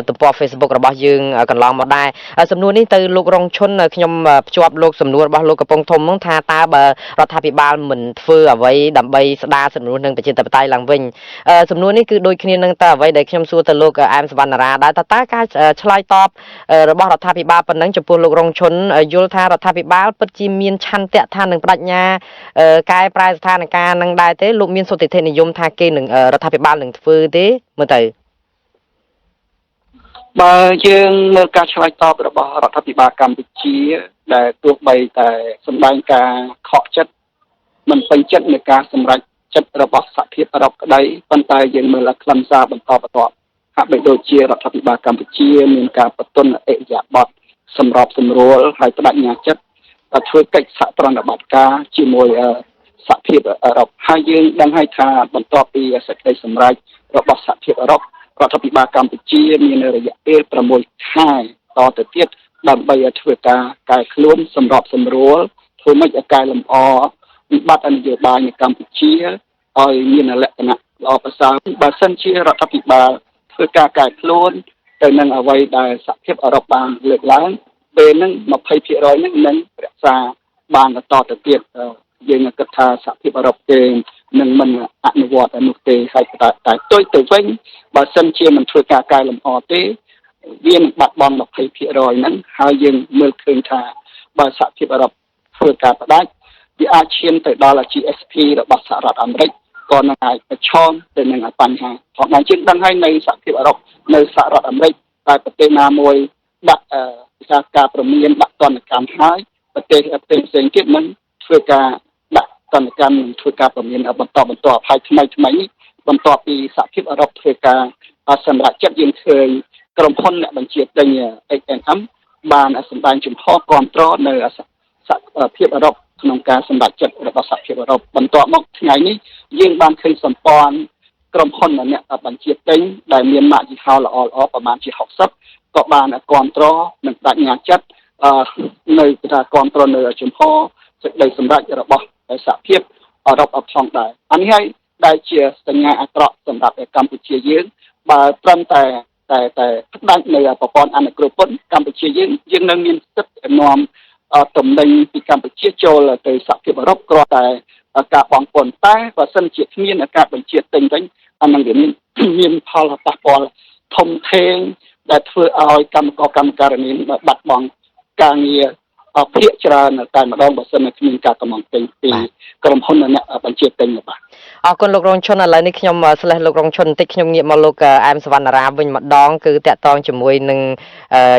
ទំព័រ Facebook របស់យើងកន្លងមកដែរសំណួរនេះទៅលោករងឈុនខ្ញុំភ្ជាប់លោកសំណួររបស់លោកកំពង់ធំហ្នឹងថាតើបើរដ្ឋាភិបាលមិនធ្វើអ្វីដើម្បីស្ដារសិទ្ធិមនុស្សនិងប្រជាធិបតេយ្យឡើងវិញសំណួរនេះគឺដូចគ្នានឹងតើអ្វីដែលខ្ញុំសួរទៅលោកអែមសវណ្ណារាដែរតើការឆ្លើយតបរបស់រដ្ឋាភិបាលប៉ុណ្ណឹងចំពោះលោករងឈុនយល់ថារដ្ឋាភិបាលពិតជាមានឆន្ទៈថានឹងបដិញ្ញាកែប្រែស្ថានភាពនឹងដែរទេលោកមានសុតិធិនិយមថាគេនឹងរដ្ឋាភិបាលនឹងធ្វើទេមើលទៅបើយើងមើលការឆ្លើយតបរបស់រដ្ឋាភិបាលកម្ពុជាដែលទោះបីតែសម្ដែងការខកចិត្តមិនពេញចិត្តនឹងការសម្រេចចិត្តរបស់សហភាពអឺរ៉ុបក្តីប៉ុន្តែយើងមើលខ្លឹមសារបន្តបន្ទាប់ហាក់បីដូចជារដ្ឋាភិបាលកម្ពុជាមានការបន្ទន់អិយាប័ត្រសម្របសម្រួលហើយបដិញ្ញាចិត្តធ្វើកិច្ចសហប្រតិបត្តិការជាមួយសហភាពអឺរ៉ុបហើយយើងដឹងហើយថាបន្ទាប់ពីសេចក្តីសម្រេចរបស់សហភាពអឺរ៉ុបរដ្ឋាភិបាលកម្ពុជាមានរយៈពេល6ខែតទៅទៀតដើម្បីធ្វើការកែខ្លួនសម្របសម្រួលធ្វើម៉េចឲ្យកែលម្អវិបត្តិនយោបាយនៅកម្ពុជាឲ្យមានលក្ខណៈល្អប្រសើរបើសិនជារដ្ឋាភិបាលធ្វើការកែខ្លួនទៅនឹងអ្វីដែលសហភាពអឺរ៉ុបបានលើកឡើងពេលហ្នឹង 20% ហ្នឹងនឹងរក្សាបានបន្តទៅទៀតយើងគិតថាសហភាពអឺរ៉ុបគេនឹងមិនអនុវត្តនោះទេហើយតែផ្ទុយទៅវិញបើសិនជាមិនធ្វើការកែលម្អទេវានឹងបាត់បង់ 20% ហ្នឹងហើយយើងមើលឃើញថាបើសហភាពអឺរ៉ុបធ្វើការផ្ដាច់វាអាចឈានទៅដល់ GSP របស់សហរដ្ឋអាមេរិកក៏នឹងអាចប្រឈមទៅនឹងបញ្ហាផងដែរជាងដឹងហើយនៅសហភាពអឺរ៉ុបនៅសហរដ្ឋអាមេរិកតែប្រទេសណាមួយដាក់ការប្រមានដាក់ទណ្ឌកម្មហើយប្រទេសផ្សេងទៀតនឹងធ្វើការដាក់ទណ្ឌកម្មនិងធ្វើការប្រមានបន្តហើយថ្មីនេះបន្ទាប់ពីសហភាពអឺរ៉ុបធ្វើការសម្រាប់ចិត្តយើងឃើញក្រុមហ៊ុនអ្នកបញ្ជាទិញ XNM បានសម្ដែងជំហរគ្រប់គ្រងនៅសហភាពអឺរ៉ុប ក្នុងការសម្រេចចិត្តរបស់សហភាពអឺរ៉ុបបន្ទាប់មកថ្ងៃនេះយើងបានឃើញសម្ព័ន្ធក្រុមហ៊ុនអ្នកបញ្ជាទិញដែលមានម៉ាកយីហោល្អប្រមាណជា60ក៏បានគ្រប់គ្រងនិងបដិញ្ញាចិត្តនៅថាគ្រប់គ្រងនៅជំហរសេចក្តីសម្រេចរបស់សហភាពអឺរ៉ុបផងដែរអានេះហើយដែលជាសញ្ញាអាក្រក់សម្រាប់កម្ពុជាយើងបើត្រឹមតែផ្ដាច់នៅប្រព័ន្ធអនុគ្រោះពន្ធកម្ពុជាយើងនឹងមានសិទ្ធិនាំតំណែងពីកម្ពុជាចូលទៅសហភាពអឺរ៉ុបគ្រាន់តែការបង់ពន្ធតែបើសិនជាគ្មានការបញ្ជាទិញវិញអានឹងវាមានផលប៉ះពាល់ធំធេងដែលធ្វើឲ្យកម្មការនីបាត់បង់ការងារភាគច្រើនតែម្ដងបើសិនជាគ្មានការកំងទិញពីក្រុមហ៊ុនអ្នកបញ្ជាទិញបាទអរគុណលោករងឈុនឥឡូវនេះខ្ញុំស្លេះលោករងឈុនបន្តិចខ្ញុំងាកមកលោកអែមសវណ្ណារាវិញម្ដងគឺតាក់ទងជាមួយនឹង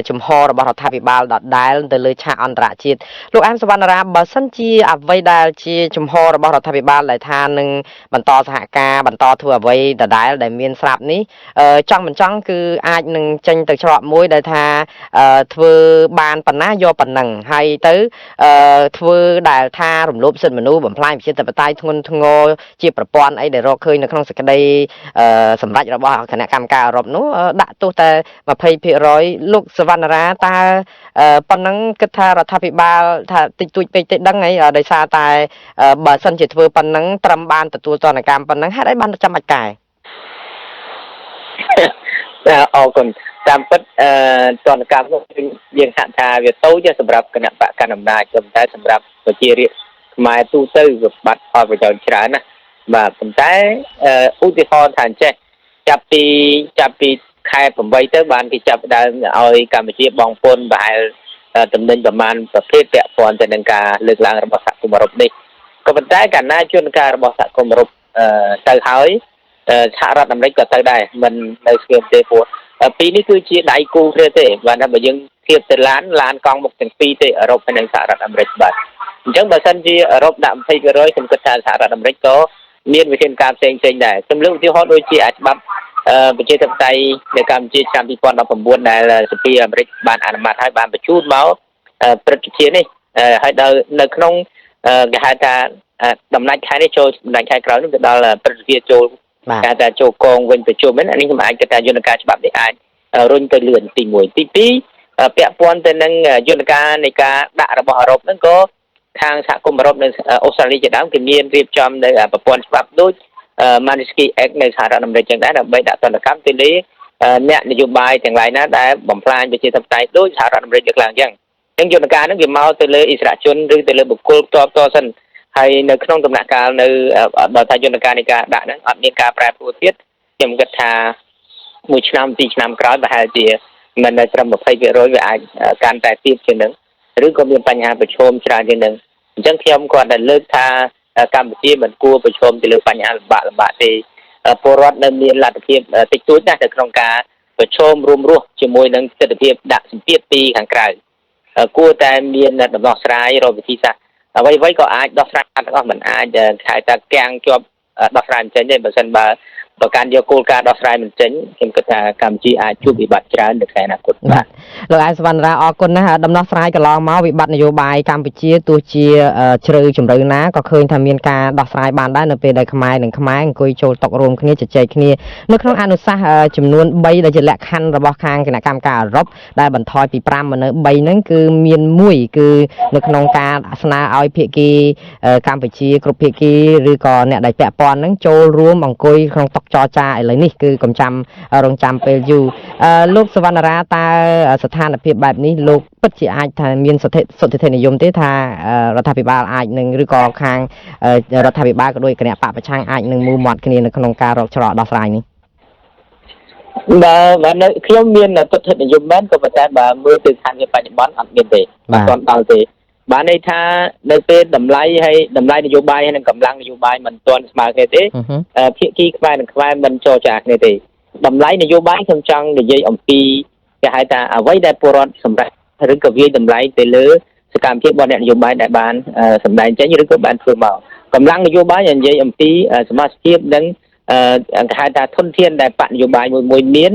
ជំហររបស់រដ្ឋាភិបាលដដែលទៅលើឆាកអន្តរជាតិលោកអែមសវណ្ណារាបើសិនជាអ្វីដែលជាជំហររបស់រដ្ឋាភិបាលដែលថានឹងបន្តសហការបន្តធ្វើអ្វីដដែលដែលមានស្រាប់នេះចង់មិនចង់គឺអាចនឹងចេញទៅច្រកមួយដែលថាធ្វើបានប៉ុណ្ណាយកប៉ុណ្ណឹងហើយទៅធ្វើដែលថារំលោភសិទ្ធិមនុស្សបំផ្លាញប្រជាធិបតេយ្យធ្ងន់ធ្ងរជាប្រព័ន្ធអីដែលរកឃើញនៅក្នុងសេចក្តីសម្រេចរបស់គណៈកម្មការអឺរ៉ុបនោះដាក់ទោសតែ 20% លោកសវណ្ណារាតើប៉ុណ្ណឹងគិតថារដ្ឋាភិបាលថាតិចតួចពេកទេដឹងអីដោយសារតែបើសិនជាធ្វើប៉ុណ្ណឹងត្រឹមបានទទួលទណ្ឌកម្មប៉ុណ្ណឹងហេតុអីបានចាំបាច់កែអរគុណតាមពិតទណ្ឌកម្មនោះយើងហាក់ថាវាតូចសម្រាប់គណៈបកកណ្ដាលអំណាចតែសម្រាប់ប្រជារាស្ត្រខ្មែរទូទៅវាបាត់ផលប្រយោជន៍ច្រើនណាស់បាទប៉ុន្តែឧទាហរណ៍ថាអញ្ចេះចាប់ពីខែ8ទៅបានគេចាប់ដើមឲ្យកម្ពុជាបង់ពន្ធប្រហែលតំណែងប្រមាណប្រភេទពាក់ព័ន្ធទៅនឹងការលើកឡើងរបស់សហគមន៍អឺរ៉ុបនេះក៏ប៉ុន្តែកាលណាជនការរបស់សហគមន៍អឺរ៉ុបទៅហើយសហរដ្ឋអាមេរិកក៏ទៅដែរមិននៅស្ងៀមទេព្រោះពីនេះគឺជាដៃគូគ្នាទេបាទបើយើងធៀបទៅឡានកង់មុខទាំងពីរទេអឺរ៉ុបហើយនិងសហរដ្ឋអាមេរិកបាទអញ្ចឹងបើសិនជាអឺរ៉ុបដាក់ 20% ខ្ញុំគិតថាសហរដ្ឋអាមេរិកក៏មានវិធានការផ្សេងដែរខ្ញុំលើកឧទាហរណ៍ដូចជាច្បាប់ប្រជាធិបតេយ្យនៅកម្ពុជាឆ្នាំ2019ដែលសភាអាមេរិកបានអនុម័តឲ្យបានបញ្ជូនមកព្រឹត្តិការណ៍នេះហើយនៅក្នុងគេហៅថាដំណាច់ខែនេះចូលដំណាច់ខែក្រោយនេះទៅដល់ព្រឹត្តិការណ៍ចូលគេថាចូលកងវិញប្រជុំហ្នឹងអានេះខ្ញុំអាចគិតថាយន្តការច្បាប់នេះអាចរុញទៅលឿនទី1ទី2ពាក់ព័ន្ធទៅនឹងយន្តការនៃការដាក់របស់អឺរ៉ុបហ្នឹងក៏ខាងសហគមន៍អឺរ៉ុបនៅអូស្ត្រាលីជាដើមគេមានរៀបចំនៅប្រព័ន្ធច្បាប់ដូច Magnitsky Act នៅសហរដ្ឋអាមេរិកចឹងដែរដើម្បីដាក់ទណ្ឌកម្មទៅលើអ្នកនយោបាយទាំងឡាយណាដែលបំផ្លាញប្រជាធិបតេយ្យដូចសហរដ្ឋអាមេរិកលើកឡើងចឹងយន្តការហ្នឹងវាមកទៅលើអិសរាជជនឬទៅលើបុគ្គលផ្ទាល់សិនហើយនៅក្នុងដំណាក់កាលនៅដល់ថាយន្តការនៃការដាក់ហ្នឹងអត់មានការប្រែប្រួលទៀតខ្ញុំគិតថា1ឆ្នាំ2ឆ្នាំក្រោយប្រហែលជាមិននៅត្រឹម 20% វាអាចកាន់តែទៀតជាងហ្នឹងឬក៏មានបញ្ហាប្រឈមច្រើនជាងហ្នឹងអញ្ចឹងខ្ញុំគាត់តែលើកថាកម្ពុជាមិនគួរប្រឈមទៅលើបញ្ហាលំបាកទេពលរដ្ឋនៅមានលទ្ធភាពតិចតួចណាស់នៅក្នុងការប្រឈមរួមរស់ជាមួយនឹងទស្សនវិជ្ជាដាក់សម្ពាធពីខាងក្រៅគួរតែមានដំណោះស្រាយរកវិធីសាស្ត្រអ្វីក៏អាចដោះស្រាយទាំងអស់មិនអាចហៅថាកាំងជាប់ដោះស្រាយមិនចេញទេបើមិនបើប្រកាន់យកគោលការណ៍ដោះស្រាយមិនចេញខ្ញុំគិតថាកម្ពុជាអាចជួបវិបត្តិច្រើននៅថ្ងៃអនាគតបាទលោកអែមសវណ្ណារាអរគុណណាស់ដំណោះស្រាយកន្លងមកវិបត្តិនយោបាយកម្ពុជាទោះជាជ្រៅជ្រៅណាក៏ឃើញថាមានការដោះស្រាយបានដែរនៅពេលដែលខ្មែរនិងខ្មែរអង្គុយចូលតុរួមគ្នាជជែកគ្នានៅក្នុងអនុសាសន៍ចំនួន3ដែលជាលក្ខខណ្ឌរបស់ខាងគណៈកម្មការអឺរ៉ុបដែលបន្ថយពី5មកនៅ3ហ្នឹងគឺមាន1គឺនៅក្នុងការស្នើឲ្យភាគីកម្ពុជាគ្រប់ភាគីឬក៏អ្នកដែលពាក់ព័ន្ធហ្នឹងចូលរួមអង្គុយក្នុងតុចរចាឥឡូវនេះគឺកំចាំរងចាំពេលយូរលោកសវណ្ណារាតើស្ថានភាពបែបនេះលោកពិតជាអាចថាមានសុទ្ធិធិនិយមទេថារដ្ឋាភិបាលអាចនឹងឬក៏ខាងរដ្ឋាភិបាលក៏ដោយគណៈបកប្រឆាំងអាចនឹងមូលមាត់គ្នានៅក្នុងការរកច្រកដោះស្រាយនេះបាទខ្ញុំមានសុទ្ធិនិយមមែនក៏ប៉ុន្តែបើមើលទៅស្ថានភាពបច្ចុប្បន្នអត់មានទេមិនទាន់ដល់ទេបានន័យថានៅពេលតម្លៃនយោបាយហើយនិងកម្លាំងនយោបាយមិនទាន់ស្មើគ្នាទេភាគីខ្មែរនិងខ្មែរមិនចរចាគ្នាទេតម្លៃនយោបាយខ្ញុំចង់និយាយអំពីគេហៅថាអ្វីដែលពលរដ្ឋសម្រាប់ឬក៏វាតម្លៃទៅលើសកម្មភាពរបស់អ្នកនយោបាយដែលបានសម្ដែងចេញឬក៏បានធ្វើមកកម្លាំងនយោបាយនិយាយអំពីសមាជិកនិងគេហៅថាធនធានដែលបកនយោបាយមួយមាន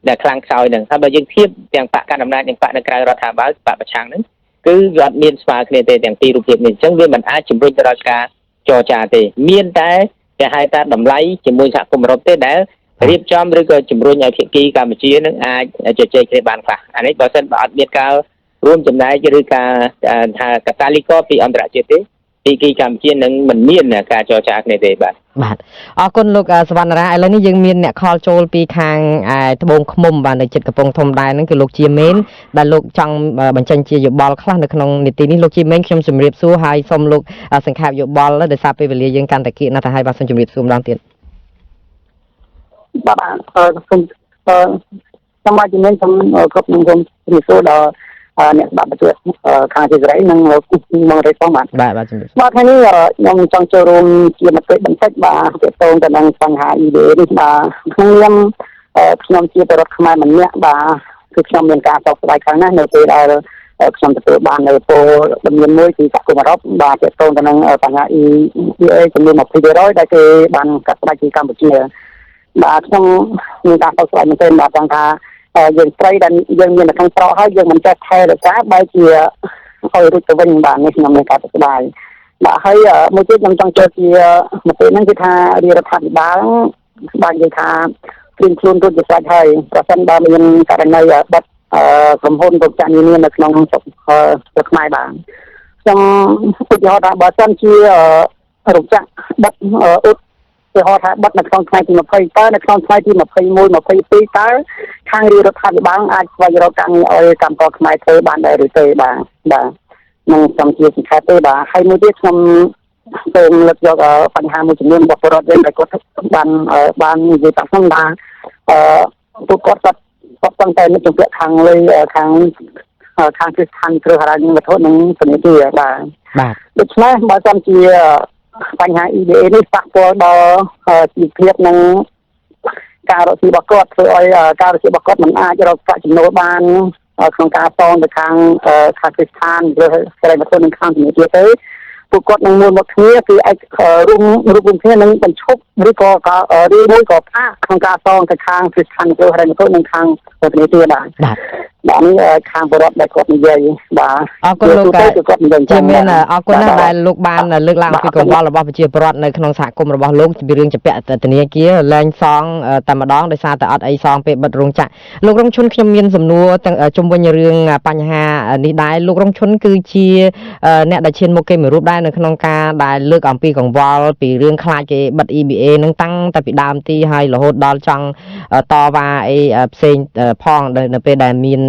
ដែលខ្លាំងខ្សោយហ្នឹងហើយបើយើងធៀបទាំងបកកណ្ដាលអំណាចនិងបកនៅក្រៅរដ្ឋាភិបាលបកប្រឆាំងហ្នឹង គឺវាអត់មានស្មើគ្នាទេទាំងពីររូបភាពនេះអញ្ចឹងវាមិនអាចជំរុញទៅដល់ការចរចាទេមានតែគេហៅថាតម្លៃជាមួយសហគមន៍អឺរ៉ុបទេដែលរៀបចំឬក៏ជំរុញឲ្យភាគីកម្ពុជានឹងអាចជជែកគ្នាបានខ្លះអានេះបើសិនបើអត់មានការរួមចំណែកឬការថាកតាលីករពីអន្តរជាតិទេភាគីកម្ពុជានឹងមិនមានការចរចាគ្នាទេបាទអរគុណលោកសវណ្ណរាឥឡូវនេះយើងមានអ្នកខលចូលពីខាងត្បូងឃ្មុំបាទនៅចិត្តកំពង់ធំដែរហ្នឹងគឺលោកជាមេនដែលលោកចង់បញ្ចេញជាយោបល់ខ្លះនៅក្នុងនីតិនេះលោកជាមេនខ្ញុំជម្រាបសួរហើយសូមលោកសង្ខេបយោបល់ដោយសារពេលវេលាយើងកាន់តែគៀកណាស់ទៅហើយបាទសូមជម្រាបសួរម្ដងទៀតបាទសូមសម្រាប់ជំនាញខ្ញុំគ្រប់នឹងខ្ញុំជម្រាបសួរដល់អ្នកស្ដាប់បញ្ជាខាងជាសេរីនិងលោកមករីផងបាទបាទជំរាបបាទថ្ងៃនេះខ្ញុំចង់ចូលរួមជាមតិបន្តិចបាទទាក់ទងទៅនឹងបញ្ហា EBA នេះបាទក្នុងនាមខ្ញុំជាពលរដ្ឋខ្មែរម្នាក់បាទគឺខ្ញុំមានការសោកស្ដាយខ្លាំងណាស់នៅពេលដែលខ្ញុំទទួលបាននៅពលដំណើរមួយពីសហគមន៍អឺរ៉ុបបាទទាក់ទងទៅនឹងបញ្ហា EBA ចំនួន 20% ដែលគេបានកាត់ផ្តាច់ពីកម្ពុជាបាទខ្ញុំមានការសោកស្ដាយមែនទែនបាទចង់ថាយើងស្រីដែលយើងមាននៅក្នុងស្រុកហើយយើងមិនចេះថែរក្សាបែរជាឲ្យរួចទៅវិញបាទនេះខ្ញុំមានការសោកស្ដាយបាទហើយមួយទៀតខ្ញុំចង់ចូលជាមតិហ្នឹងគឺថារដ្ឋាភិបាលបាននិយាយថាព្រៀងខ្លួនរួចជាស្រេចហើយប្រសិនបើមានករណីបិទក្រុមហ៊ុនរោងចក្រនានានៅក្នុងស្រុកខ្មែរបាទខ្ញុំឧទាហរណ៍ថាបើសិនជារោងចក្របិទឧទាហរណ៍ថាបិទនៅក្នុងថ្ងៃទី20តើនៅក្នុងថ្ងៃទី21 22តើខាងរដ្ឋាភិបាលអាចស្វែងរកការងារឲ្យកម្មករខ្មែរធ្វើបានដែរឬទេបាទនឹងខ្ញុំជាសង្ខេបទេបាទហើយមួយទៀតខ្ញុំសូមលើកយកបញ្ហាមួយចំនួនរបស់ពលរដ្ឋយើងដែលគាត់បាននិយាយថាខ្ញុំថាពួកគាត់គាត់តែនឹងជំពាក់ខាងលើខាងគ្រឹះស្ថានគ្រឹះហិរញ្ញវត្ថុនិងធនាគារបាទដូច្នេះបើសិនជាបញ្ហា EBA នេះប៉ះពាល់ដល់ជីវភាពនិងការរកស៊ីរបស់គាត់ធ្វើឲ្យការរកស៊ីរបស់គាត់មិនអាចរកប្រាក់ចំណូលបានក្នុងការសងទៅខាងគ្រឹះស្ថានឬហិរញ្ញវត្ថុនិងខាងធនាគារទេពួកគាត់នឹងមួយមកគ្នាគឺអាចរួមគ្នានឹងបញ្ឈប់ឬក៏មួយក៏ផាកក្នុងការសងទៅខាងគ្រឹះស្ថានឬហិរញ្ញវត្ថុនិងខាងធនាគារដែរបាទនេះខាងបរិបទដែលគាត់និយាយបាទអរគុណលោកជាមានអរគុណណាស់ដែលលោកបានលើកឡើងពីកង្វល់របស់ប្រជាពលរដ្ឋនៅក្នុងសហគមន៍របស់លោកពីរឿងជាពាក់ធនាគារលែងសងតែម្ដងដោយសារតែអត់អីសងពេលបិទរោងចក្រលោករងឈុនខ្ញុំមានសំណួរទាំងជុំវិញរឿងបញ្ហានេះដែរលោករងឈុនគឺជាអ្នកដែលឈានមុខគេមួយរូបដែរនៅក្នុងការដែលលើកអំពីកង្វល់ពីរឿងខ្លាចគេបិទ EBA នឹងតាំងតែពីដើមទីហើយរហូតដល់ចង់តវ៉ាអីផ្សេងផងនៅពេលដែលមាន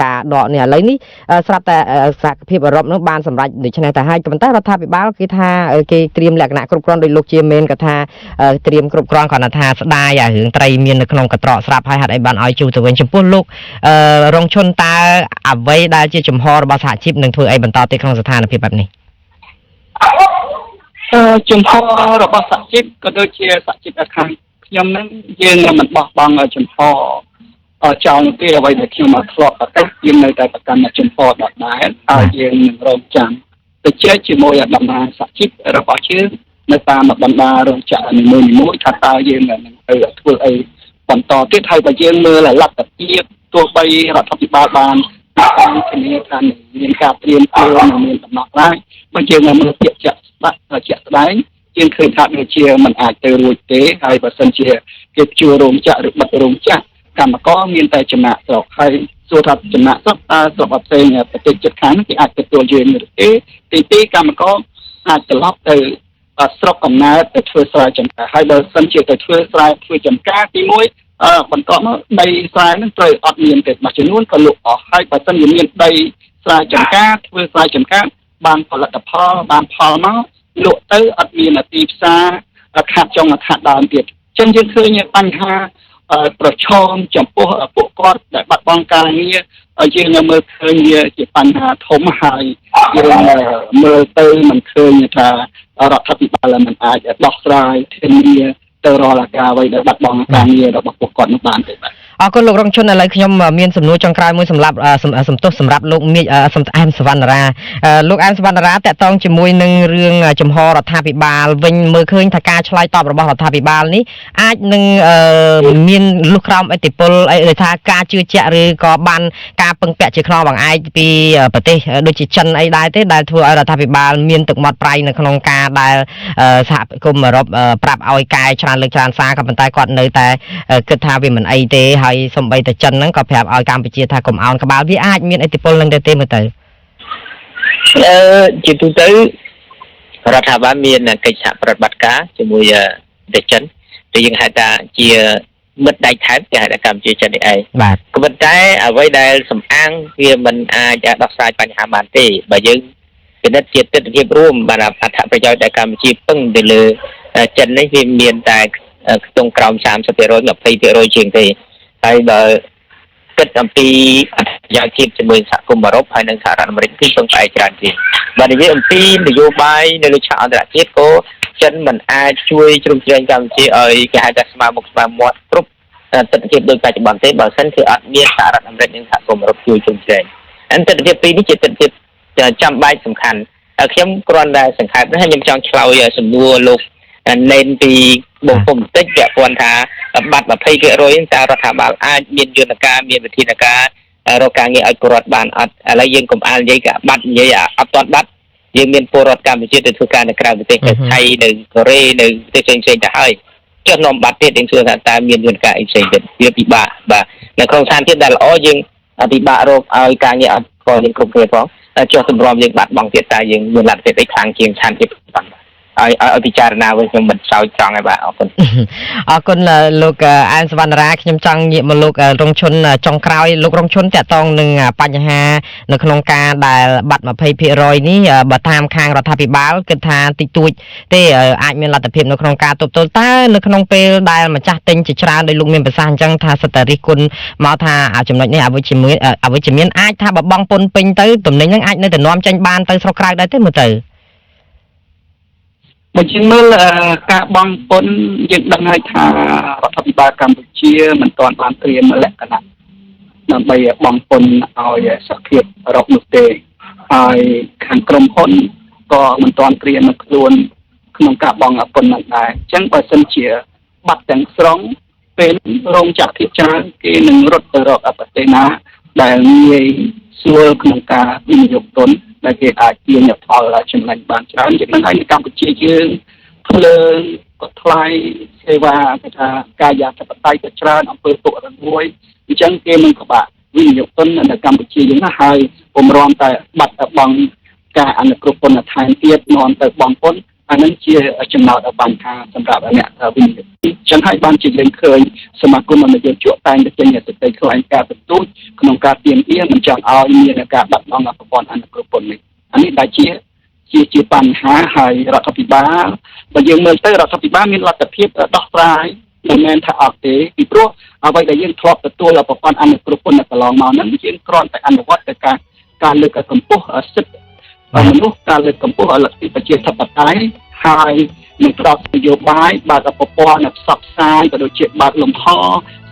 ការដកនេះឥឡូវនេះស្រាប់តែសហភាពអឺរ៉ុបនោះបានសម្រេចដូច្នេះតែហើយប៉ុន្តែរដ្ឋាភិបាលគេថាគេត្រៀមលក្ខណៈគ្រប់គ្រាន់ដោយលោកជាមេនក៏ថាត្រៀមគ្រប់គ្រាន់គាត់ថាស្ដាយអារឿងត្រីមាននៅក្នុងកត្រកស្រាប់ហើយហេតុអីបានឲ្យជួទៅវិញចំពោះលោករងឈុនតើអ្វីដែលជាចំហរបស់សហជីពនឹងធ្វើអីបន្តទៀតក្នុងស្ថានភាពបែបនេះចំហរបស់សហជីពក៏ដូចជាសហជីពខាងខ្ញុំនឹងយើងមិនបោះបង់ចំហចောင်းទេអ្វីដែលខ្ញុំមកធ្លាប់ប្រកាសយើងនៅតែប្រកាន់ចំហដដែលហើយយើងនឹងរងចាំទៅជែកជាមួយតំណាងសហជីពរបស់យើងនៅតាមបណ្ដារោងចក្រនីមួយៗថាតើយើងនឹងទៅធ្វើអីបន្តទៀតហើយបើយើងមើលលទ្ធភាពទោះបីរដ្ឋាភិបាលបានធានាថាមានការត្រៀមខ្លួនមានដំណោះស្រាយបើយើងមើលជាក់ស្ដែងយើងឃើញថាដូចជាមិនអាចទៅរួចទេហើយបើសិនជាគេជួររោងចក្រឬបិទរោងចក្រកម្មករមានតែចំណាក់ស្រុកហើយសួរថាចំណាក់ស្រុកតើស្រុកផ្សេងប្រទេសជិតខាងគេអាចទទួលយើងឬទេទីកម្មករអាចត្រឡប់ទៅស្រុកកំណើតទៅធ្វើស្រែចម្ការហើយបើសិនជាទៅធ្វើស្រែធ្វើចម្ការទី1បន្តមកដីស្រែនឹងត្រូវអត់មានទេមួយចំនួនក៏លក់អស់ហើយបើសិនជាមានដីស្រែចម្ការធ្វើស្រែចម្ការបានផលិតផលបានផលមកលក់ទៅអត់មានទីផ្សារខាត់ចុងខាត់ដើមទៀតអញ្ចឹងយើងឃើញបញ្ហាប្រឈមចំពោះពួកគាត់ដែលបាត់បង់ការងារយើងមើលឃើញវាជាបញ្ហាធំហើយយើងមើលទៅមិនឃើញថារដ្ឋាភិបាលមិនអាចដោះស្រាយធានាទៅរាល់ការអ្វីដែលបាត់បង់ការងាររបស់ពួកគាត់នោះបានទេបាទ អរគុណលោករងជនឥឡូវខ្ញុំមានសំណួរចុងក្រោយមួយសម្រាប់សំទោសសម្រាប់លោកមានសំអែមសវណ្ណរាលោកអែមសវណ្ណរាតកតងជាមួយនឹងរឿងចំហរដ្ឋាភិបាលវិញមើលឃើញថាការឆ្លើយតបរបស់រដ្ឋាភិបាលនេះអាចនឹងមានលុះក្រោមឥទ្ធិពលអីថាការជឿជាក់ឬក៏បានការពឹងពាក់ជាខ្នងបង្អែកពីប្រទេសដូចជាចិនអីដែរទេដែលធ្វើឲ្យរដ្ឋាភិបាលមានទឹកមាត់ប្រៃនៅក្នុងការដែលសហគមន៍អឺរ៉ុបប្រាប់ឲ្យកែច្រើនលើកច្រើនសារក៏ប៉ុន្តែគាត់នៅតែគិតថាវាមិនអីទេហើយសំបីតែចិនហ្នឹងក៏ប្រាប់ឲ្យកម្ពុជាថាកុំអោនក្បាលវាអាចមានឥទ្ធិពលនឹងទេមើលទៅជាទូទៅរដ្ឋាភិបាលមានកិច្ចសហប្រតិបត្តិការជាមួយប្រទេសចិនដែលយើងហៅថាជាមិត្តដៃថែបគេហៅថាកម្ពុជាចិននេះឯងបាទក៏ប៉ុន្តែអ្វីដែលសំអាងវាមិនអាចដោះស្រាយបញ្ហាបានទេបើយើងពិនិត្យជាទស្សនវិជ្ជារួមបាទអត្ថប្រយោជន៍ដែលកម្ពុជាពឹងទៅលើចិននេះវាមានតែខ្ទង់ក្រោម 30% 20% ជាងទេហើយបើគិតអំពីអត្ថប្រយោជន៍ជាតិជាមួយសហគមន៍អឺរ៉ុបហើយនិងសហរដ្ឋអាមេរិកគឺពឹងផ្អែកច្រើនជាងបើនិយាយអំពីនយោបាយនៅលើឆាកអន្តរជាតិក៏ចិនមិនអាចជួយជ្រោមជ្រែងកម្ពុជាឲ្យគេហៅថាស្មើមុខស្មើមាត់គ្រប់ទស្សនវិជ្ជាដូចបច្ចុប្បន្នទេបើសិនគឺអត់មានសហរដ្ឋអាមេរិកនិងសហគមន៍អឺរ៉ុបជួយជ្រោមជ្រែងអន្តរជាតិពីរនេះជាទស្សនវិជ្ជាចាំបាច់សំខាន់ខ្ញុំគ្រាន់តែសង្ខេបនេះខ្ញុំចង់ឆ្លើយសំណួរលោកណេនពីបងពុំបន្តិចពាក់ព័ន្ធថាបាត់ 20% តើរដ្ឋាភិបាលអាចមានយន្តការមានវិធានការរកការងារឲ្យពលរដ្ឋបានអត់ឥឡូវយើងកុំអាលនិយាយកាបាត់និយាយអត់ទាន់បាត់យើងមានពលរដ្ឋកម្ពុជាទៅធ្វើការនៅក្រៅប្រទេសទៅថៃនៅកូរ៉េនៅប្រទេសផ្សេងៗទៅហើយចុះនាំបាត់ទៀតយើងសួរថាតើមានយន្តការអីផ្សេងទៀតវាពិបាកបាទនៅក្នុងស្ថានភាពដែលល្អយើងពិបាករកឲ្យការងារអត់ក៏យើងគ្រប់គ្នាផងចុះសម្រាប់យើងបាត់បង់ទៀតតើយើងមានលទ្ធភាពអីខ្លាំងជាងស្ថានភាពបានឲ្យពិចារណាវិញខ្ញុំមិនចោទចង់ឲ្យបាទអរគុណអរគុណលោកអែមសវណ្ណរាខ្ញុំចង់ងាកមកលោករងឈុនចុងក្រោយលោករងឈុនតកតងនឹងបញ្ហានៅក្នុងការដែលបាត់ 20% នេះបើតាមខាងរដ្ឋាភិបាលគិតថាតិចតួចទេអាចមានលទ្ធភាពនៅក្នុងការទប់ទល់តើនៅក្នុងពេលដែលម្ចាស់ទិញជាច្រើនដោយលោកមានប្រសាសន៍អញ្ចឹងថាសិតតែរិះគន់មកថាចំណុចនេះអវិជ្ជមានអាចថាបើបង់ពន្ធពេញទៅទំនិញហ្នឹងអាចនៅតែនាំចេញបានទៅស្រុកក្រៅដែរទេមើលទៅបើជាមើលការបង់ពន្ធយើងដឹងហើយថារដ្ឋាភិបាលកម្ពុជាមិនទាន់បានត្រៀមលក្ខណៈដើម្បីបង់ពន្ធឲ្យសហភាពអឺរ៉ុបនោះទេហើយខាងក្រុមហ៊ុនក៏មិនទាន់ត្រៀមខ្លួនក្នុងការបង់ពន្ធនោះដែរអញ្ចឹងបើសិនជាបាត់ទាំងស្រុងពេលរោងចក្រភាគច្រើនគេនឹងរត់ទៅរកប្រទេសណាដែលងាយស្រួលក្នុងការវិនិយោគទុនដែលគេអាចទាញផលចំណេញបានច្រើនជាងនឹងហើយនៅកម្ពុជាយើងភ្លើងក៏ថ្លៃសេវាគេថាកាយាធិបតេយ្យក៏ច្រើនអំពើពុករលួយអញ្ចឹងគេមិនពិបាកវិនិយោគទុននៅកម្ពុជាយើងណាហើយពុំរាំតែបាត់បង់ការអនុគ្រោះពន្ធថែមទៀតនាំទៅបង់ពន្ធអានឹងជាចំណោទបញ្ហាសម្រាប់អ្នកវិនិយោគអញ្ចឹងហើយបានជាយើងឃើញសមាគមនយោជកតែងតែចេញសេចក្តីថ្លែងការណ៍បន្ទូចក្នុងការទាមទារមិនចង់ឲ្យមានការបាត់បង់ប្រព័ន្ធអនុគ្រោះពន្ធនេះអានេះដែលជាបញ្ហាហើយរដ្ឋាភិបាលបើយើងមើលទៅរដ្ឋាភិបាលមានលទ្ធភាពដោះស្រាយមិនមែនថាអត់ទេពីព្រោះអ្វីដែលយើងធ្លាប់ទទួលប្រព័ន្ធអនុគ្រោះពន្ធកន្លងមកហ្នឹងយើងគ្រាន់តែអនុវត្តទៅការលើកកម្ពស់សិទ្ធិមនុស្សការលើកកម្ពស់លទ្ធិប្រជាធិបតេយ្យហើយនឹងប្រកបនយោបាយបើកប្រព័ន្ធផ្សព្វផ្សាយក៏ដូចជាបើកលំហ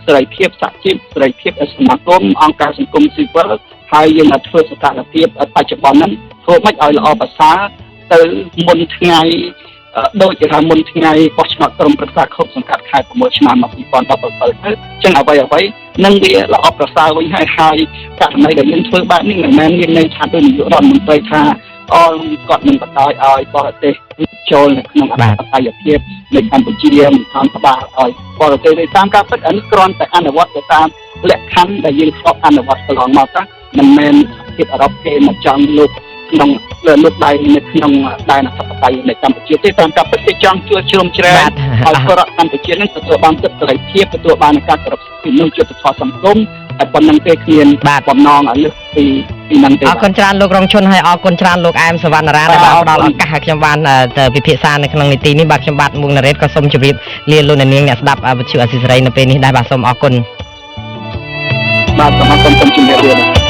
សេរីភាពសហជីពសេរីភាពសមាគមអង្គការសង្គមស៊ីវិលហើយយើងអាចធ្វើសកម្មភាពបច្ចុប្បន្នហ្នឹងធ្វើម៉េចឲ្យល្អប្រសើរទៅមុនថ្ងៃដូចជាថាមុនថ្ងៃបោះឆ្នោតក្រុមប្រឹក្សាខុបសង្កាត់ខែ6ឆ្នាំ2017ទៅអញ្ចឹងអ្វីនឹងវាល្អប្រសើរវិញហើយករណីដែលយើងធ្វើបែបនេះមិនមែនមានន័យថាដូចនាយករដ្ឋមន្ត្រីថាគាត់នឹងបន្តឲ្យបរទេសចូលនៅក្នុងអធិបតេយ្យភាពនៃកម្ពុជាមិនខំក្បាលឲ្យបរទេសតាមការពិតអានេះគ្រាន់តែអនុវត្តទៅតាមលក្ខខណ្ឌដែលយើងធ្លាប់អនុវត្តកន្លងមកតាមិនមែនភាពអឺរ៉ុបគេមកចង់លោកក្នុងលើកដៃនៅក្នុងដែនអធិបតេយ្យនៃកម្ពុជាទេតាមការពិតគេចង់ជួយជ្រោមជ្រែងឲ្យពលរដ្ឋកម្ពុជានឹងទទួលបានសិទ្ធិសេរីភាពទទួលបានការគោរពសិទ្ធិមនុស្សយុត្តិធម៌សង្គមតែប៉ុណ្្នឹងទេគ្មានបំណងឲ្យលើសពីហ្នឹងទេអរគុណច្រើនលោករងឈុនហើយអរគុណច្រើនលោកអែមសវណ្ណរាដែលបានផ្ដល់ឱកាសឲ្យខ្ញុំបានទៅពិភាក្សានៅក្នុងនីតិនេះបាទខ្ញុំបាទមុងណារ៉េតក៏សូមជម្រាបលាលោកអ្នកនាងអ្នកស្ដាប់វិទ្យុអស៊ីសេរីនៅពេលនេះដែរបាទសូមអរគុណបាទសូមជម្រាបលា